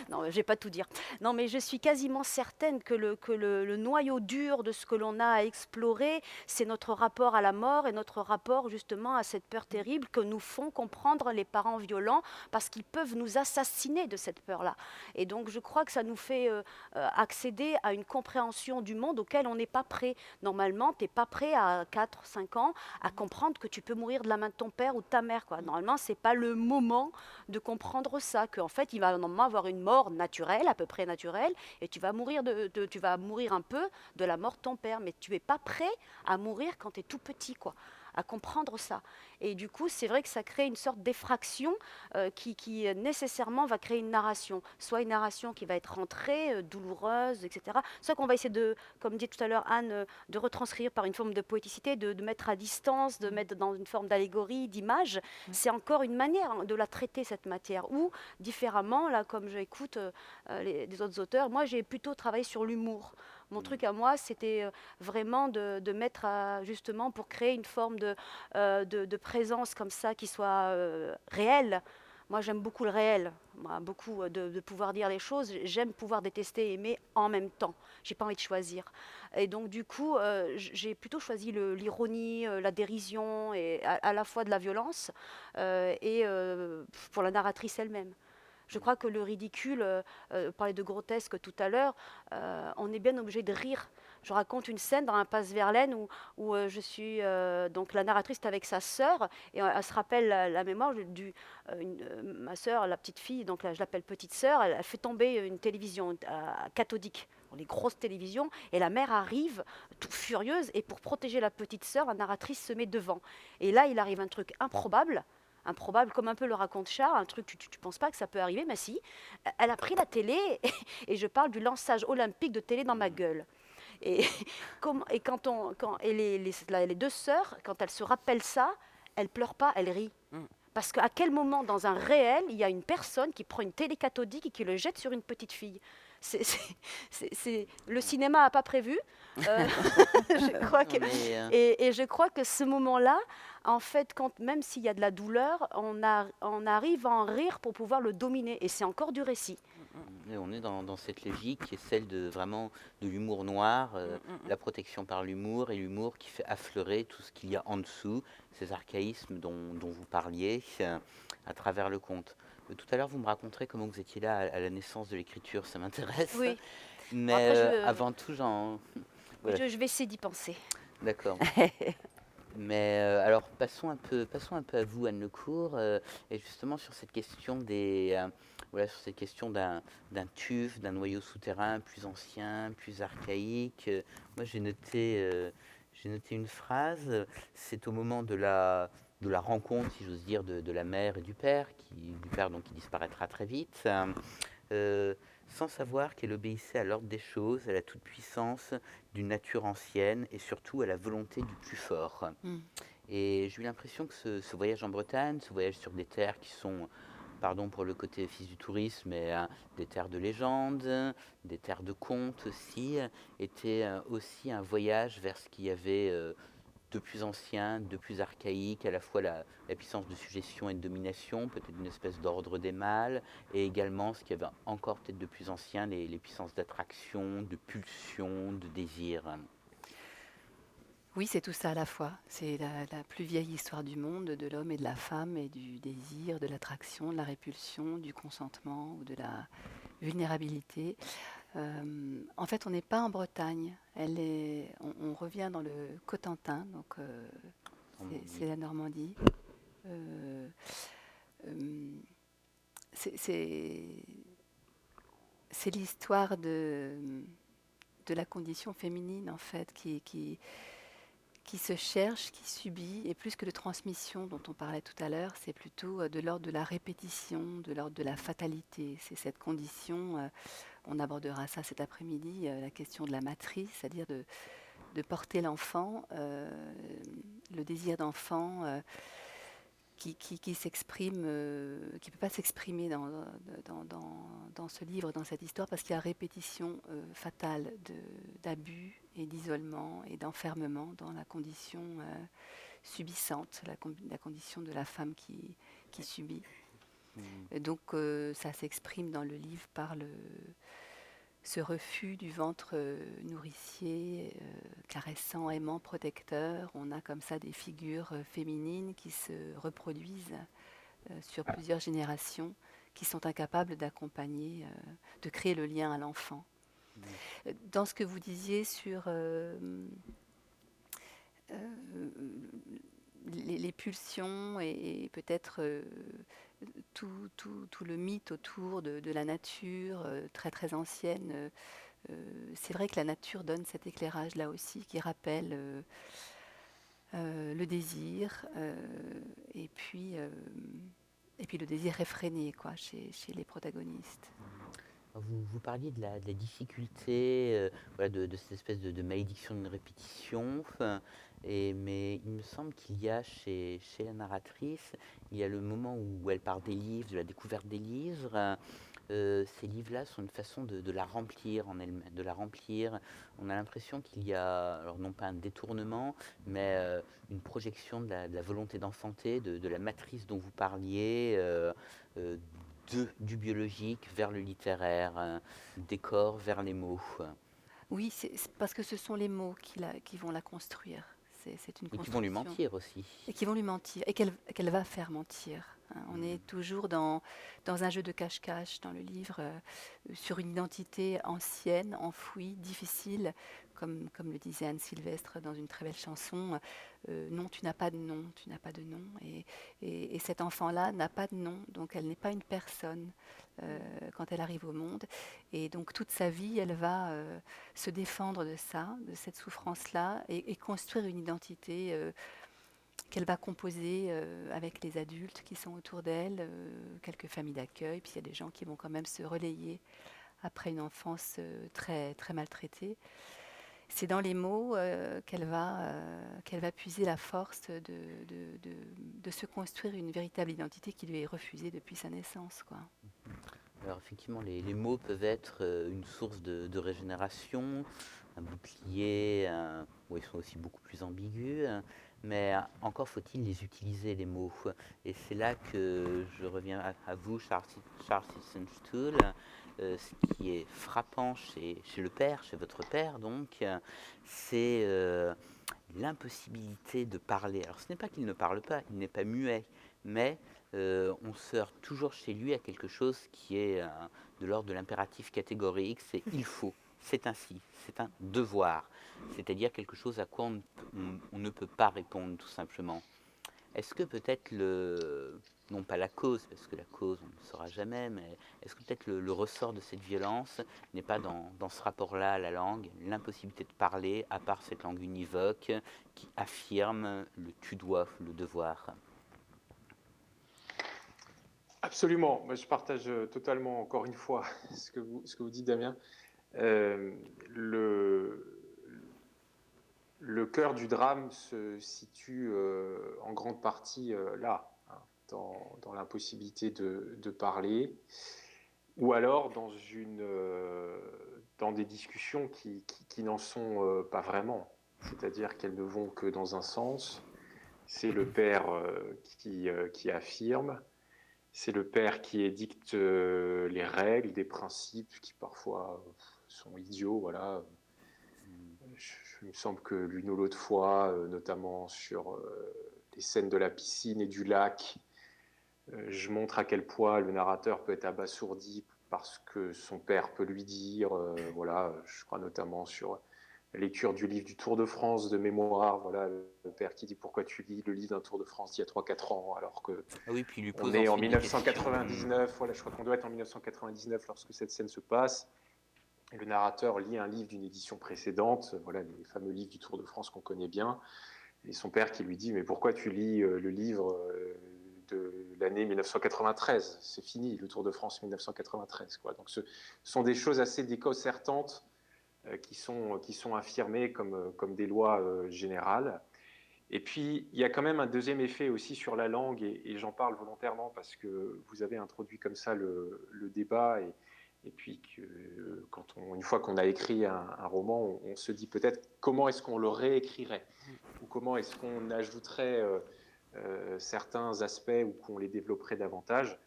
Non, je ne vais pas tout dire. Non, mais je suis quasiment certaine que le noyau dur de ce que l'on a à explorer, c'est notre rapport à la mort et notre rapport justement à cette peur terrible que nous font comprendre les parents violents parce qu'ils peuvent nous assassiner de cette peur-là. Et donc je crois que ça nous fait accéder à une compréhension du monde auquel on n'est pas prêt. Normalement, tu n'es pas prêt à 4-5 ans à comprendre que tu peux mourir de la main de ton père ou de ta mère, quoi. Normalement, ce n'est pas le moment de comprendre ça, qu'en fait, il va normalement avoir une mort naturelle, à peu près naturelle, et tu vas mourir tu vas mourir un peu de la mort de ton père, mais tu n'es pas prêt à mourir quand tu es tout petit, quoi, à comprendre ça. Et du coup, c'est vrai que ça crée une sorte d'effraction qui nécessairement va créer une narration, soit une narration qui va être rentrée, douloureuse, etc., soit qu'on va essayer de, comme dit tout à l'heure Anne, de retranscrire par une forme de poéticité, de mettre à distance, de mettre dans une forme d'allégorie, d'image. C'est encore une manière de la traiter, cette matière, ou différemment, là, comme j'écoute des autres auteurs, moi j'ai plutôt travaillé sur l'humour. Mon truc à moi, c'était vraiment de mettre justement pour créer une forme de présence comme ça qui soit réelle. Moi, j'aime beaucoup le réel, moi, beaucoup de pouvoir dire les choses. J'aime pouvoir détester et aimer en même temps. J'ai pas envie de choisir. Et donc, du coup, j'ai plutôt choisi l'ironie, la dérision, et à la fois de la violence et pour la narratrice elle-même. Je crois que le ridicule, parlait de grotesque tout à l'heure, on est bien obligé de rire. Je raconte une scène dans Impasse Verlaine où je suis donc la narratrice est avec sa sœur et elle se rappelle la mémoire ma sœur, la petite fille, donc là, je l'appelle petite sœur, elle fait tomber une télévision cathodique, les grosses télévisions, et la mère arrive tout furieuse et pour protéger la petite sœur, la narratrice se met devant. Et là, il arrive un truc improbable, comme un peu le raconte Charles, un truc tu ne penses pas que ça peut arriver, mais si. Elle a pris la télé et je parle du lançage olympique de télé dans ma gueule. Et les deux sœurs, quand elles se rappellent ça, elles pleurent pas, elles rient. Parce qu'à quel moment, dans un réel, il y a une personne qui prend une télé cathodique et qui le jette sur une petite fille? Le cinéma n'a pas prévu. Je crois que, et je crois que ce moment-là, en fait, même s'il y a de la douleur, on arrive à en rire pour pouvoir le dominer. Et c'est encore du récit. Et on est dans cette logique qui est celle de l'humour noir, la protection par l'humour, et l'humour qui fait affleurer tout ce qu'il y a en dessous, ces archaïsmes dont vous parliez à travers le conte. Tout à l'heure, vous me raconterez comment vous étiez là à la naissance de l'écriture, ça m'intéresse. Oui. Mais après, avant tout, voilà, je vais essayer d'y penser. d'accord. Mais alors passons un peu à vous, Anne Lecourt, et justement sur cette question voilà, sur cette question d'un tuf, d'un noyau souterrain plus ancien, plus archaïque. Moi, j'ai noté une phrase. C'est au moment de la rencontre, si j'ose dire, de la mère et du père donc qui disparaîtra très vite. euh, Sans savoir qu'elle obéissait à l'ordre des choses, à la toute-puissance d'une nature ancienne et surtout à la volonté du plus fort. Mm. Et j'ai eu l'impression que ce voyage en Bretagne, ce voyage sur des terres qui sont, pardon pour le côté fils du tourisme, mais des terres de légende, des terres de contes aussi, était aussi un voyage vers ce qu'il y avait de plus ancien, de plus archaïque, à la fois la puissance de suggestion et de domination, peut-être une espèce d'ordre des mâles, et également ce qu'il y avait encore peut-être de plus ancien, les puissances d'attraction, de pulsion, de désir. Oui, c'est tout ça à la fois. C'est la plus vieille histoire du monde, de l'homme et de la femme, et du désir, de l'attraction, de la répulsion, du consentement ou de la vulnérabilité. En fait, on n'est pas en Bretagne. On revient dans le Cotentin, donc c'est la Normandie. Euh, euh, c'est c'est l'histoire de la condition féminine, en fait, qui se cherche, qui subit, et plus que de transmission dont on parlait tout à l'heure, c'est plutôt de l'ordre de la répétition, de l'ordre de la fatalité. C'est cette condition, on abordera ça cet après-midi, la question de la matrice, c'est-à-dire de porter l'enfant, le désir d'enfant qui s'exprime, qui ne peut pas s'exprimer dans ce livre, dans cette histoire, parce qu'il y a répétition fatale d'abus et d'isolement et d'enfermement dans la condition subissante, la condition de la femme qui subit. Et donc ça s'exprime dans le livre par ce refus du ventre nourricier, caressant, aimant, protecteur. On a comme ça des figures féminines qui se reproduisent sur plusieurs générations, qui sont incapables d'accompagner, de créer le lien à l'enfant. Dans ce que vous disiez sur les pulsions et peut-être tout le mythe autour de la nature très très ancienne, c'est vrai que la nature donne cet éclairage là aussi qui rappelle le désir et puis le désir réfréné quoi, chez les protagonistes. Vous parliez de la difficulté, voilà, de cette espèce de malédiction de répétition, mais il me semble qu'il y a chez la narratrice, il y a le moment où elle part des livres, de la découverte des livres. Ces livres-là sont une façon de la remplir en elle-même, de la remplir. On a l'impression qu'il y a, alors non pas un détournement, mais une projection de la volonté d'enfanter, de la matrice dont vous parliez, euh, du biologique vers le littéraire, des corps vers les mots. Oui, c'est parce que ce sont les mots qui vont la construire. C'est une Et qui vont lui construction. mentir aussi. Et qui vont lui mentir, et qu'elle va faire mentir. Hein. On est toujours dans un jeu de cache-cache dans le livre, sur une identité ancienne, enfouie, difficile, comme le disait Anne Sylvestre dans une très belle chanson, non, tu n'as pas de nom, tu n'as pas de nom. Et cet enfant-là n'a pas de nom, donc elle n'est pas une personne quand elle arrive au monde. Et donc toute sa vie, elle va se défendre de ça, de cette souffrance-là, et construire une identité qu'elle va composer avec les adultes qui sont autour d'elle, quelques familles d'accueil, puis il y a des gens qui vont quand même se relayer après une enfance très, très maltraitée. C'est dans les mots qu'elle va puiser la force de se construire une véritable identité qui lui est refusée depuis sa naissance, quoi. Alors effectivement, les mots peuvent être une source de régénération, un bouclier, bon, ils sont aussi beaucoup plus ambigus, mais encore faut-il les utiliser, les mots. Et c'est là que je reviens à vous, Charles Sissenstuhl. Ce qui est frappant chez le père, chez votre père, donc, c'est l'impossibilité de parler. Alors ce n'est pas qu'il ne parle pas, il n'est pas muet, mais on se heurte toujours chez lui à quelque chose qui est de l'ordre de l'impératif catégorique, c'est il faut. c'est ainsi, c'est un devoir, c'est-à-dire quelque chose à quoi on ne peut pas répondre tout simplement. Est-ce que peut-être non pas la cause, parce que la cause on ne le saura jamais, mais est-ce que peut-être le ressort de cette violence n'est pas dans ce rapport-là à la langue, l'impossibilité de parler à part cette langue univoque qui affirme le tu dois, le devoir? Absolument. Moi, je partage totalement, encore une fois, ce que vous dites, Damien. Le cœur du drame se situe en grande partie là, hein, dans l'impossibilité de parler, ou alors dans des discussions qui n'en sont pas vraiment, c'est-à-dire qu'elles ne vont que dans un sens. C'est le père qui affirme, c'est le père qui édicte les règles, des principes qui parfois sont idiots, voilà. Il me semble que l'une ou l'autre fois, notamment sur les scènes de la piscine et du lac, je montre à quel point le narrateur peut être abasourdi parce que son père peut lui dire, voilà, je crois notamment sur la lecture du livre du Tour de France de mémoire, voilà, le père qui dit pourquoi tu lis le livre d'un Tour de France d'il y a 3-4 ans alors que Ah oui, puis il lui on pose est en ensuite des questions. 1999, voilà, je crois qu'on doit être en 1999 lorsque cette scène se passe. Et le narrateur lit un livre d'une édition précédente, voilà, les fameux livres du Tour de France qu'on connaît bien, et son père qui lui dit mais pourquoi tu lis le livre de l'année 1993, c'est fini, le Tour de France 1993, quoi. Donc ce sont des choses assez déconcertantes qui sont affirmées comme des lois générales. Et puis, il y a quand même un deuxième effet aussi sur la langue, et j'en parle volontairement parce que vous avez introduit comme ça le débat, et puis une fois qu'on a écrit un roman, on se dit peut-être comment est-ce qu'on le réécrirait, ou comment est-ce qu'on ajouterait certains aspects, ou qu'on les développerait davantage.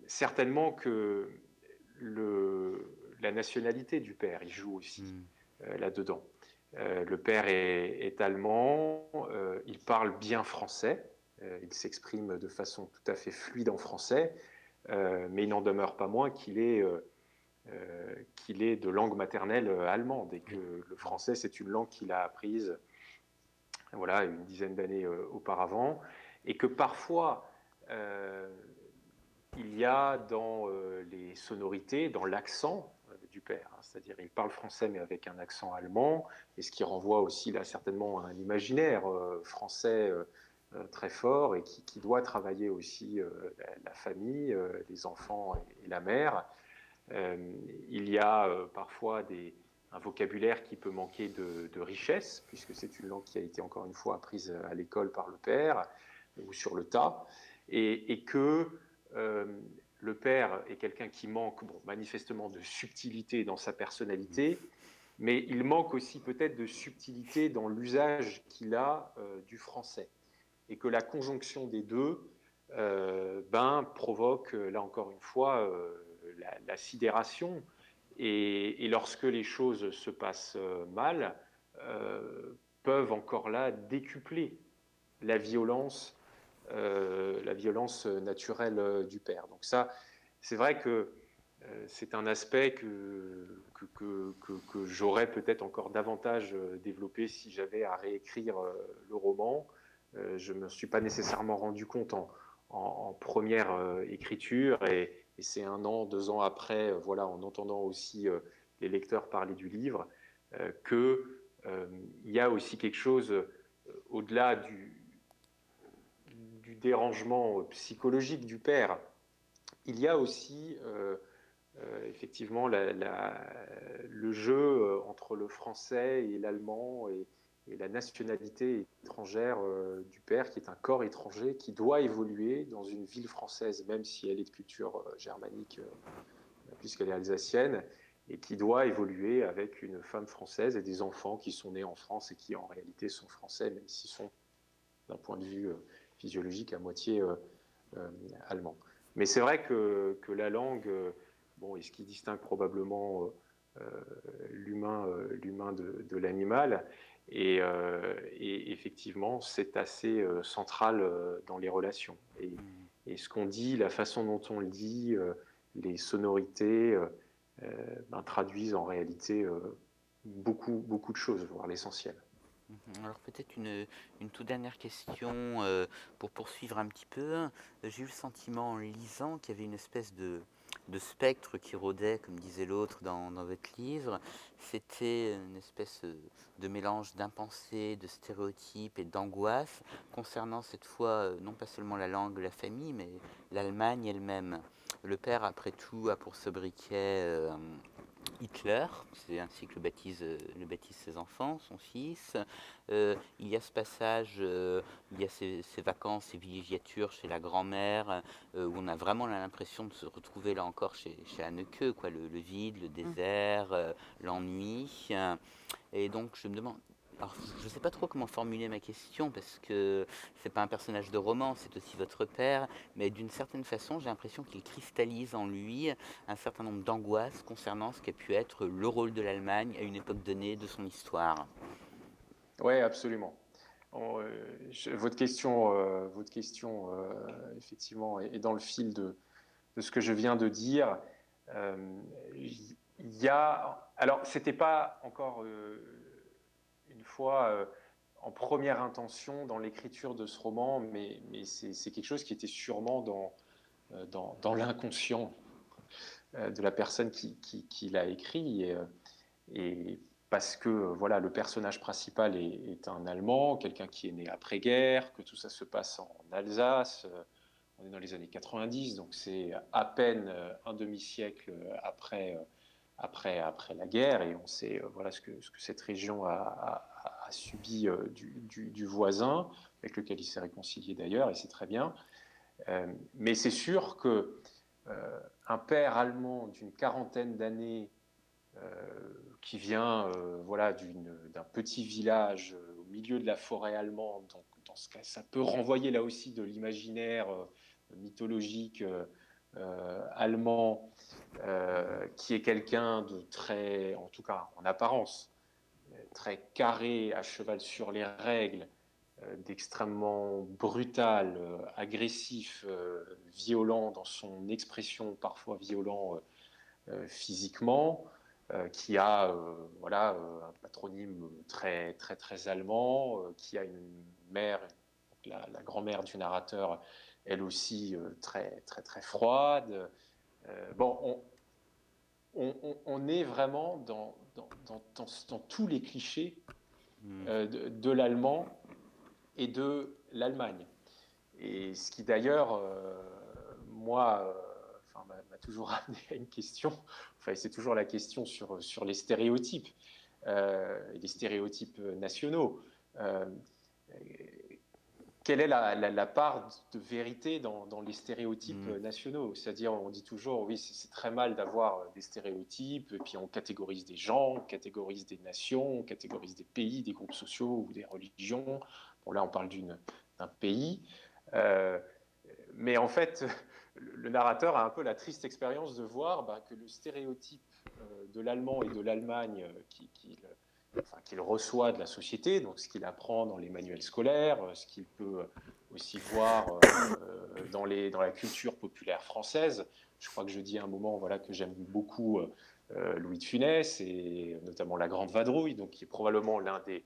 Certainement que la nationalité du père, il joue aussi là-dedans. Le père est allemand, il parle bien français, il s'exprime de façon tout à fait fluide en français, mais il n'en demeure pas moins qu'il est de langue maternelle allemande, et que le français, c'est une langue qu'il a apprise voilà, une dizaine d'années auparavant, et que parfois il y a dans les sonorités, dans l'accent du père, hein, c'est-à-dire il parle français mais avec un accent allemand, et ce qui renvoie aussi là certainement à un imaginaire français très fort, et qui doit travailler aussi la famille, les enfants et la mère. Il y a parfois un vocabulaire qui peut manquer de richesse, puisque c'est une langue qui a été encore une fois apprise à l'école par le père, ou sur le tas, et que le père est quelqu'un qui manque manifestement de subtilité dans sa personnalité, mais il manque aussi peut-être de subtilité dans l'usage qu'il a du français, et que la conjonction des deux provoque, là encore une fois, la sidération, et lorsque les choses se passent mal, peuvent encore là décupler la violence naturelle du père. Donc ça, c'est vrai que c'est un aspect que j'aurais peut-être encore davantage développé si j'avais à réécrire le roman. Je ne me suis pas nécessairement rendu compte en première écriture, et c'est 1 an, 2 ans après, voilà, en entendant aussi les lecteurs parler du livre, qu'il y a aussi quelque chose au-delà du dérangement psychologique du père. Il y a aussi effectivement le jeu entre le français et l'allemand, et la nationalité étrangère du père, qui est un corps étranger, qui doit évoluer dans une ville française, même si elle est de culture germanique, puisqu'elle est alsacienne, et qui doit évoluer avec une femme française et des enfants qui sont nés en France et qui en réalité sont français, même s'ils sont d'un point de vue physiologique à moitié allemand. Mais c'est vrai que la langue, est ce qui distingue probablement l'humain de l'animal, et effectivement, c'est assez central dans les relations. Et ce qu'on dit, la façon dont on le dit, les sonorités, traduisent en réalité beaucoup de choses, voire l'essentiel. Alors peut-être une toute dernière question pour poursuivre un petit peu. J'ai eu le sentiment en lisant qu'il y avait une espèce de spectre qui rôdait, comme disait l'autre dans votre livre. C'était une espèce de mélange d'impensés, de stéréotypes et d'angoisse concernant cette fois non pas seulement la langue, la famille, mais l'Allemagne elle-même. Le père, après tout, a pour sobriquet Hitler, c'est ainsi que le baptise ses enfants, son fils. Il y a ce passage, il y a ces vacances, ces villégiatures chez la grand-mère, où on a vraiment l'impression de se retrouver là encore chez Haneke, quoi, le vide, le désert, l'ennui. Et donc je me demande, alors je ne sais pas trop comment formuler ma question, parce que c'est pas un personnage de roman, c'est aussi votre père, mais d'une certaine façon j'ai l'impression qu'il cristallise en lui un certain nombre d'angoisses concernant ce qu'a pu être le rôle de l'Allemagne à une époque donnée de son histoire. Oui, absolument. Votre question, effectivement, est dans le fil de ce que je viens de dire. Il y a, alors, c'était pas encore une fois en première intention dans l'écriture de ce roman, mais c'est quelque chose qui était sûrement dans l'inconscient de la personne qui l'a écrit. Et parce que voilà, le personnage principal est un Allemand, quelqu'un qui est né après-guerre, que tout ça se passe en Alsace. On est dans les années 90, donc c'est à peine un demi-siècle après la guerre, et on sait voilà ce que cette région a subi du voisin, avec lequel il s'est réconcilié d'ailleurs, et c'est très bien. Mais c'est sûr que un père allemand d'une quarantaine d'années qui vient voilà, d'un petit village au milieu de la forêt allemande. Donc, dans ce cas, ça peut renvoyer là aussi de l'imaginaire mythologique allemand, qui est quelqu'un de très, en tout cas en apparence, très carré, à cheval sur les règles, d'extrêmement brutal, agressif, violent dans son expression, parfois violent physiquement, qui a voilà, un patronyme très, très, très allemand, qui a une mère, la grand-mère du narrateur, elle aussi très, très, très froide. Bon, on est vraiment dans tous les clichés de l'allemand et de l'Allemagne. Et ce qui d'ailleurs, moi, m'a toujours amené à une question, enfin c'est toujours la question sur les stéréotypes, les stéréotypes nationaux. Quelle est la part de vérité dans les stéréotypes nationaux? C'est-à-dire, on dit toujours, oui, c'est très mal d'avoir des stéréotypes, et puis on catégorise des gens, on catégorise des nations, on catégorise des pays, des groupes sociaux ou des religions. Bon, là, on parle d'un pays. Mais en fait, le narrateur a un peu la triste expérience de voir que le stéréotype de l'allemand et de l'Allemagne qu'il reçoit de la société, donc ce qu'il apprend dans les manuels scolaires, ce qu'il peut aussi voir dans la culture populaire française. Je crois que je dis à un moment voilà, que j'aime beaucoup Louis de Funès, et notamment La Grande Vadrouille, donc qui est probablement l'un des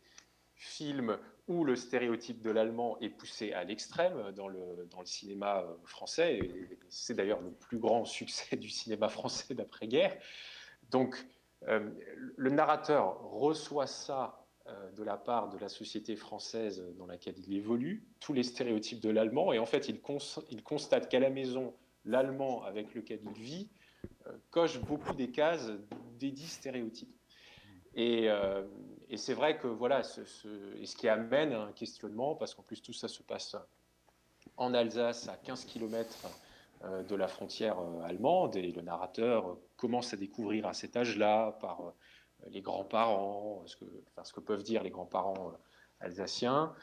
films où le stéréotype de l'allemand est poussé à l'extrême dans le cinéma français. Et c'est d'ailleurs le plus grand succès du cinéma français d'après-guerre. Donc, le narrateur reçoit ça de la part de la société française dans laquelle il évolue, tous les stéréotypes de l'allemand, et en fait, il constate qu'à la maison, l'allemand avec lequel il vit coche beaucoup des cases des dits stéréotypes. Et c'est vrai que voilà, ce qui amène à un questionnement, parce qu'en plus tout ça se passe en Alsace, à 15 km de la frontière allemande, et le narrateur commence à découvrir à cet âge-là, par les grands-parents, ce que peuvent dire les grands-parents alsaciens,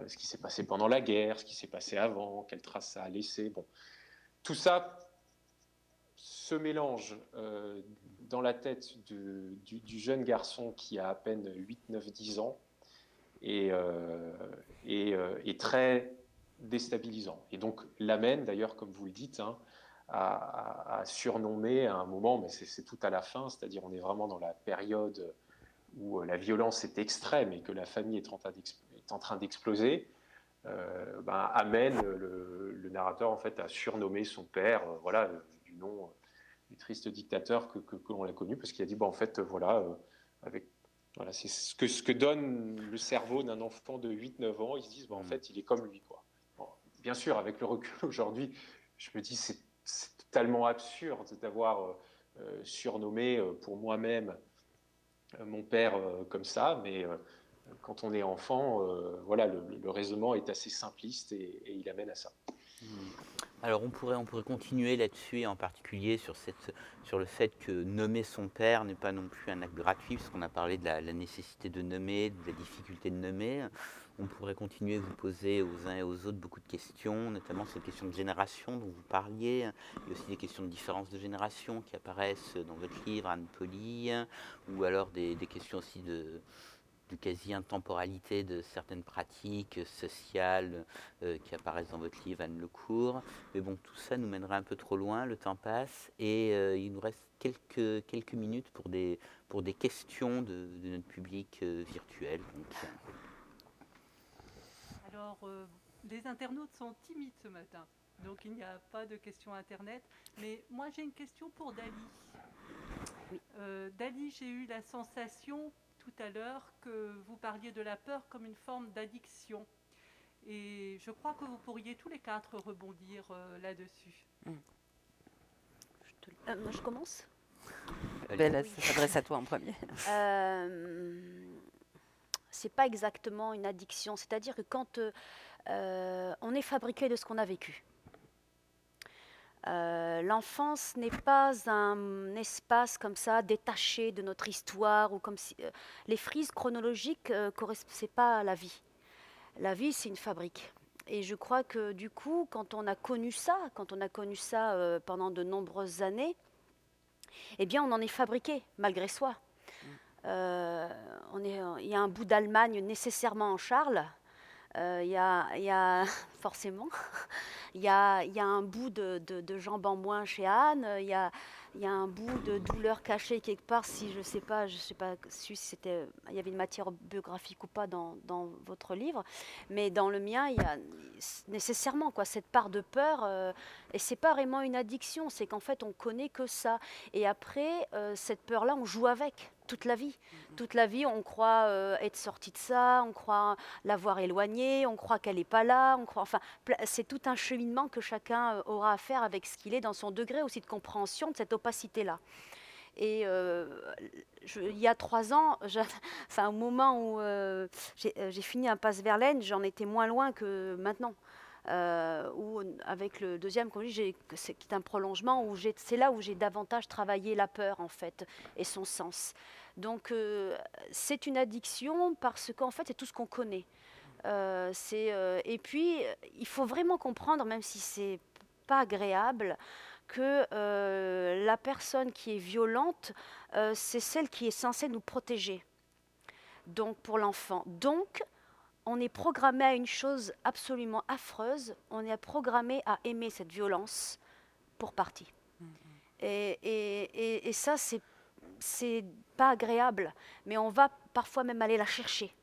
ce qui s'est passé pendant la guerre, ce qui s'est passé avant, quelle trace ça a laissé. Bon, tout ça se mélange dans la tête du jeune garçon qui a à peine 8, 9, 10 ans et est très déstabilisant. Et donc l'amène, d'ailleurs, comme vous le dites, hein, à surnommer à un moment, mais c'est tout à la fin, c'est-à-dire on est vraiment dans la période où la violence est extrême et que la famille est en train d'exploser, amène le narrateur en fait à surnommer son père, voilà, du nom du triste dictateur que l'on a connu, parce qu'il a dit, en fait, voilà, voilà, c'est ce que donne le cerveau d'un enfant de 8-9 ans. Ils se disent, en fait, il est comme lui, quoi. Bon, bien sûr, avec le recul aujourd'hui, je me dis, c'est totalement absurde d'avoir surnommé pour moi-même mon père comme ça, mais quand on est enfant, voilà, le raisonnement est assez simpliste et il amène à ça. Alors on pourrait continuer là-dessus, et en particulier sur le fait que nommer son père n'est pas non plus un acte gratuit, parce qu'on a parlé de la nécessité de nommer, de la difficulté de nommer. On pourrait continuer à vous poser aux uns et aux autres beaucoup de questions, notamment cette question de génération dont vous parliez. Il y a aussi des questions de différence de génération qui apparaissent dans votre livre, Anne Poly, ou alors des questions aussi de quasi-intemporalité de certaines pratiques sociales qui apparaissent dans votre livre, Anne Lecourt. Mais bon, tout ça nous mènerait un peu trop loin, le temps passe, et il nous reste quelques minutes pour des questions de notre public virtuel. Donc, Alors, les internautes sont timides ce matin, donc il n'y a pas de questions Internet. Mais moi, j'ai une question pour Dali. Dali, j'ai eu la sensation tout à l'heure que vous parliez de la peur comme une forme d'addiction. Et je crois que vous pourriez tous les quatre rebondir là-dessus. Je commence. Belle, ça s'adresse à toi en premier. C'est pas exactement une addiction, c'est-à-dire que quand on est fabriqué de ce qu'on a vécu. L'enfance n'est pas un espace comme ça détaché de notre histoire, ou comme si les frises chronologiques correspondent pas à la vie. La vie, c'est une fabrique. Et je crois que du coup, quand on a connu ça pendant de nombreuses années, eh bien, on en est fabriqué malgré soi. Il y a un bout d'Allemagne nécessairement en Charles. Il y a forcément, il y a un bout de jambes en moins chez Anne. Il y a un bout de douleur cachée quelque part. Si je sais pas si c'était, il y avait une matière biographique ou pas dans votre livre, mais dans le mien, il y a nécessairement cette part de peur. Et c'est pas vraiment une addiction, c'est qu'en fait on connaît que ça. Et après, cette peur-là, on joue avec. Toute la vie. Toute la vie, on croit être sorti de ça, on croit l'avoir éloignée, on croit qu'elle n'est pas là, c'est tout un cheminement que chacun aura à faire avec ce qu'il est dans son degré aussi de compréhension de cette opacité-là. Et il y a 3 ans, au moment où j'ai fini Impasse Verlaine, j'en étais moins loin que maintenant. Où avec le deuxième conduit, c'est un prolongement où c'est là où j'ai davantage travaillé la peur en fait et son sens. Donc c'est une addiction parce qu'en fait c'est tout ce qu'on connaît. Et puis il faut vraiment comprendre, même si c'est pas agréable, que la personne qui est violente, c'est celle qui est censée nous protéger. Donc pour l'enfant. Donc on est programmé à une chose absolument affreuse, on est programmé à aimer cette violence pour partie. Et ça, c'est pas agréable, mais on va parfois même aller la chercher.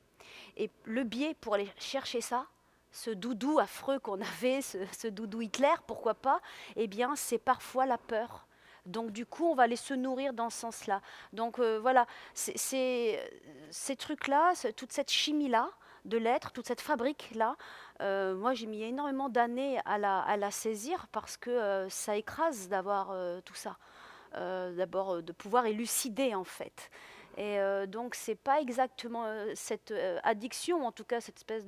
Et le biais pour aller chercher ça, ce doudou affreux qu'on avait, ce doudou Hitler, pourquoi pas, eh bien, c'est parfois la peur. Donc du coup, on va aller se nourrir dans ce sens-là. Donc voilà, ces trucs-là, toute cette chimie-là, de l'être, toute cette fabrique-là, moi j'ai mis énormément d'années à la saisir parce que ça écrase d'avoir tout ça. D'abord de pouvoir élucider en fait. Et donc c'est pas exactement cette addiction, en tout cas cette espèce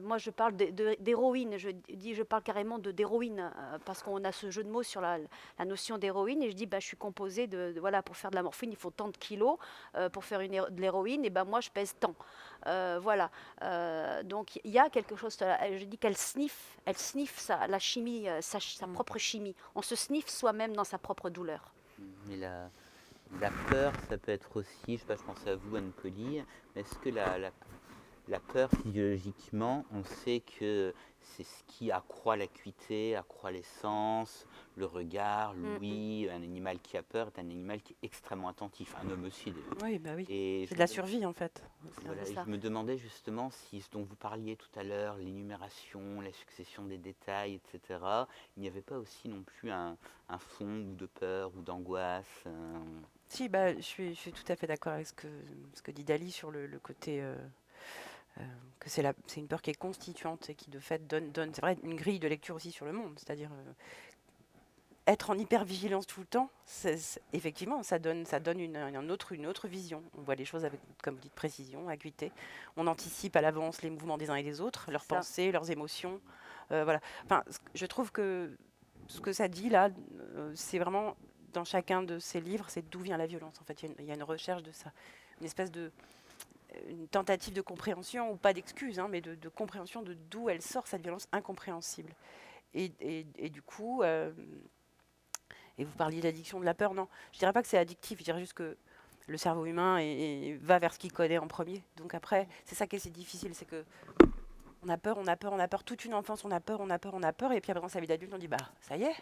moi je parle d'héroïne, je parle carrément d'héroïne parce qu'on a ce jeu de mots sur la notion d'héroïne, et je dis je suis composée voilà, pour faire de la morphine il faut tant de kilos, pour faire de l'héroïne, et moi je pèse tant. Voilà. Donc il y a quelque chose, je dis qu'elle sniffe la chimie, sa propre chimie. On se sniffe soi-même dans sa propre douleur. Mais la peur, ça peut être aussi, je pense à vous, Anne Poly, mais est-ce que la peur, physiologiquement, on sait que c'est ce qui accroît l'acuité, accroît les sens, le regard, l'ouïe. Un animal qui a peur est un animal qui est extrêmement attentif, un homme aussi d'ailleurs. Oui, bah oui. Et C'est de la survie en fait. voilà, c'est et ça. je me demandais justement si ce dont vous parliez tout à l'heure, l'énumération, la succession des détails, etc., il n'y avait pas aussi non plus un fond ou de peur ou d'angoisse. Si, bah, je suis tout à fait d'accord avec ce que dit Dali sur le côté que c'est une peur qui est constituante et qui de fait donne c'est vrai, une grille de lecture aussi sur le monde. C'est-à-dire être en hyper-vigilance tout le temps, effectivement, ça donne une autre vision. On voit les choses avec, comme vous dites, précision, acuité. On anticipe à l'avance les mouvements des uns et des autres, leurs Ça. pensées, leurs émotions. Voilà. Enfin, je trouve que ce que ça dit là, c'est vraiment dans chacun de ces livres, c'est d'où vient la violence. En fait, il y a une recherche de ça, une espèce de une tentative de compréhension, ou pas d'excuse, hein, mais de compréhension de d'où elle sort cette violence incompréhensible. Et du coup, et vous parliez d'addiction, de la peur, non, je dirais pas que c'est addictif, je dirais juste que le cerveau humain va vers ce qu'il connaît en premier. Donc après, c'est ça qui est si difficile, c'est que on a peur, toute une enfance, on a peur, et puis après dans sa vie d'adulte, on dit bah ça y est.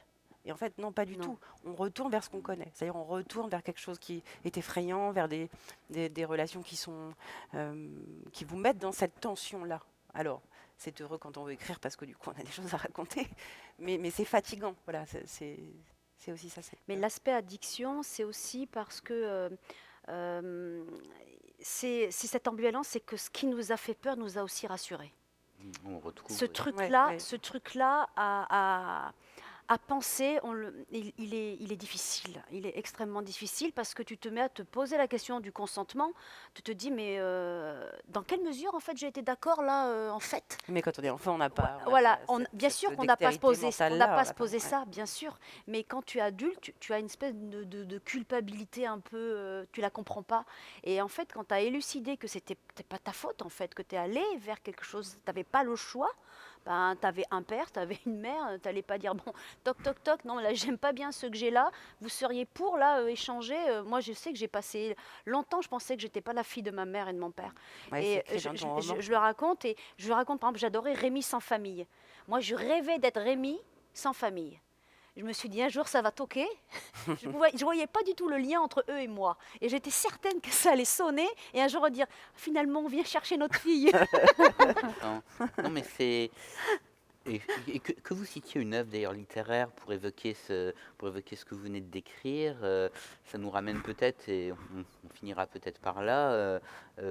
Et en fait, non, pas du tout. On retourne vers ce qu'on connaît. C'est-à-dire, on retourne vers quelque chose qui est effrayant, vers des relations qui sont qui vous mettent dans cette tension-là. Alors, c'est heureux quand on veut écrire parce que du coup, on a des choses à raconter, mais c'est fatigant. Voilà, c'est aussi ça. Mais l'aspect addiction, c'est aussi parce que c'est cette ambivalence, c'est que ce qui nous a fait peur nous a aussi rassurés. On retrouve. Ce oui. truc-là, ouais. ce truc-là à penser, il est difficile. Il est extrêmement difficile parce que tu te mets à te poser la question du consentement. Tu te dis, mais dans quelle mesure, en fait, j'ai été d'accord là, en fait. Mais quand on est enfant, on n'a pas. Voilà, cette- bien cette sûr qu'on n'a pas se dextérité poser, mentale on n'a là, pas se voilà. poser Ouais. ça, bien sûr. Mais quand tu es adulte, tu as une espèce de culpabilité un peu, tu la comprends pas. Et en fait, quand tu as élucidé que c'était pas ta faute, en fait, que tu es allé vers quelque chose, tu n'avais pas le choix. Ben, tu avais un père, tu avais une mère, tu n'allais pas dire bon, toc, toc, toc, non, là, j'aime pas bien ce que j'ai là, vous seriez pour, là, échanger. Moi, je sais que j'ai passé longtemps, je pensais que j'étais pas la fille de ma mère et de mon père. Ouais, Et c'est écrit dans ton roman. je le raconte, et je le raconte, par exemple, j'adorais Rémi sans famille. Moi, je rêvais d'être Rémi sans famille. Je me suis dit, un jour, ça va toquer. Je ne voyais pas du tout le lien entre eux et moi. Et j'étais certaine que ça allait sonner, et un jour, dire, finalement, on vient chercher notre fille. Non, mais c'est. Et que vous citiez une œuvre d'ailleurs littéraire pour évoquer ce que vous venez de décrire, ça nous ramène peut-être, et on finira peut-être par là,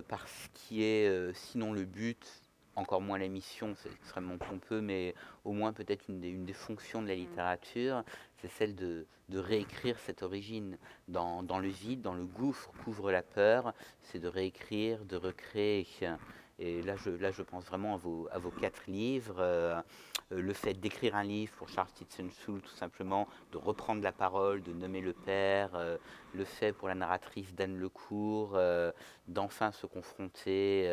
par ce qui est, sinon le but, encore moins la mission, c'est extrêmement pompeux, mais au moins peut-être une des fonctions de la littérature, c'est celle de réécrire cette origine. Dans le vide, dans le gouffre qu'ouvre la peur, c'est de réécrire, de recréer. Et là, je pense vraiment à vos 4 livres. Le fait d'écrire un livre pour Charles Titzenschul, tout simplement, de reprendre la parole, de nommer le père. Le fait pour la narratrice d'Anne Lecourt, d'enfin se confronter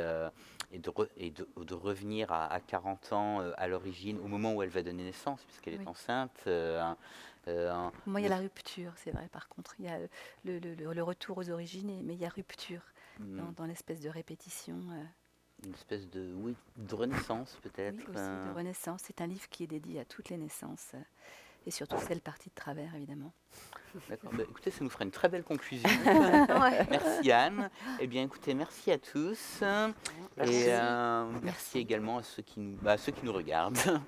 et de revenir à 40 ans à l'origine, au moment où elle va donner naissance, puisqu'elle est Oui. enceinte. Moi, il y a la rupture, c'est vrai, par contre. Il y a le retour aux origines, mais il y a rupture dans l'espèce de répétition. Une espèce de, oui, de renaissance peut-être. Oui, aussi, de renaissance. C'est un livre qui est dédié à toutes les naissances, et surtout celles parties de travers, évidemment. D'accord. Bah, écoutez, ça nous fera une très belle conclusion. Ouais. Merci Anne. Eh bien, écoutez, merci à tous. Merci. Et merci également à ceux qui nous regardent.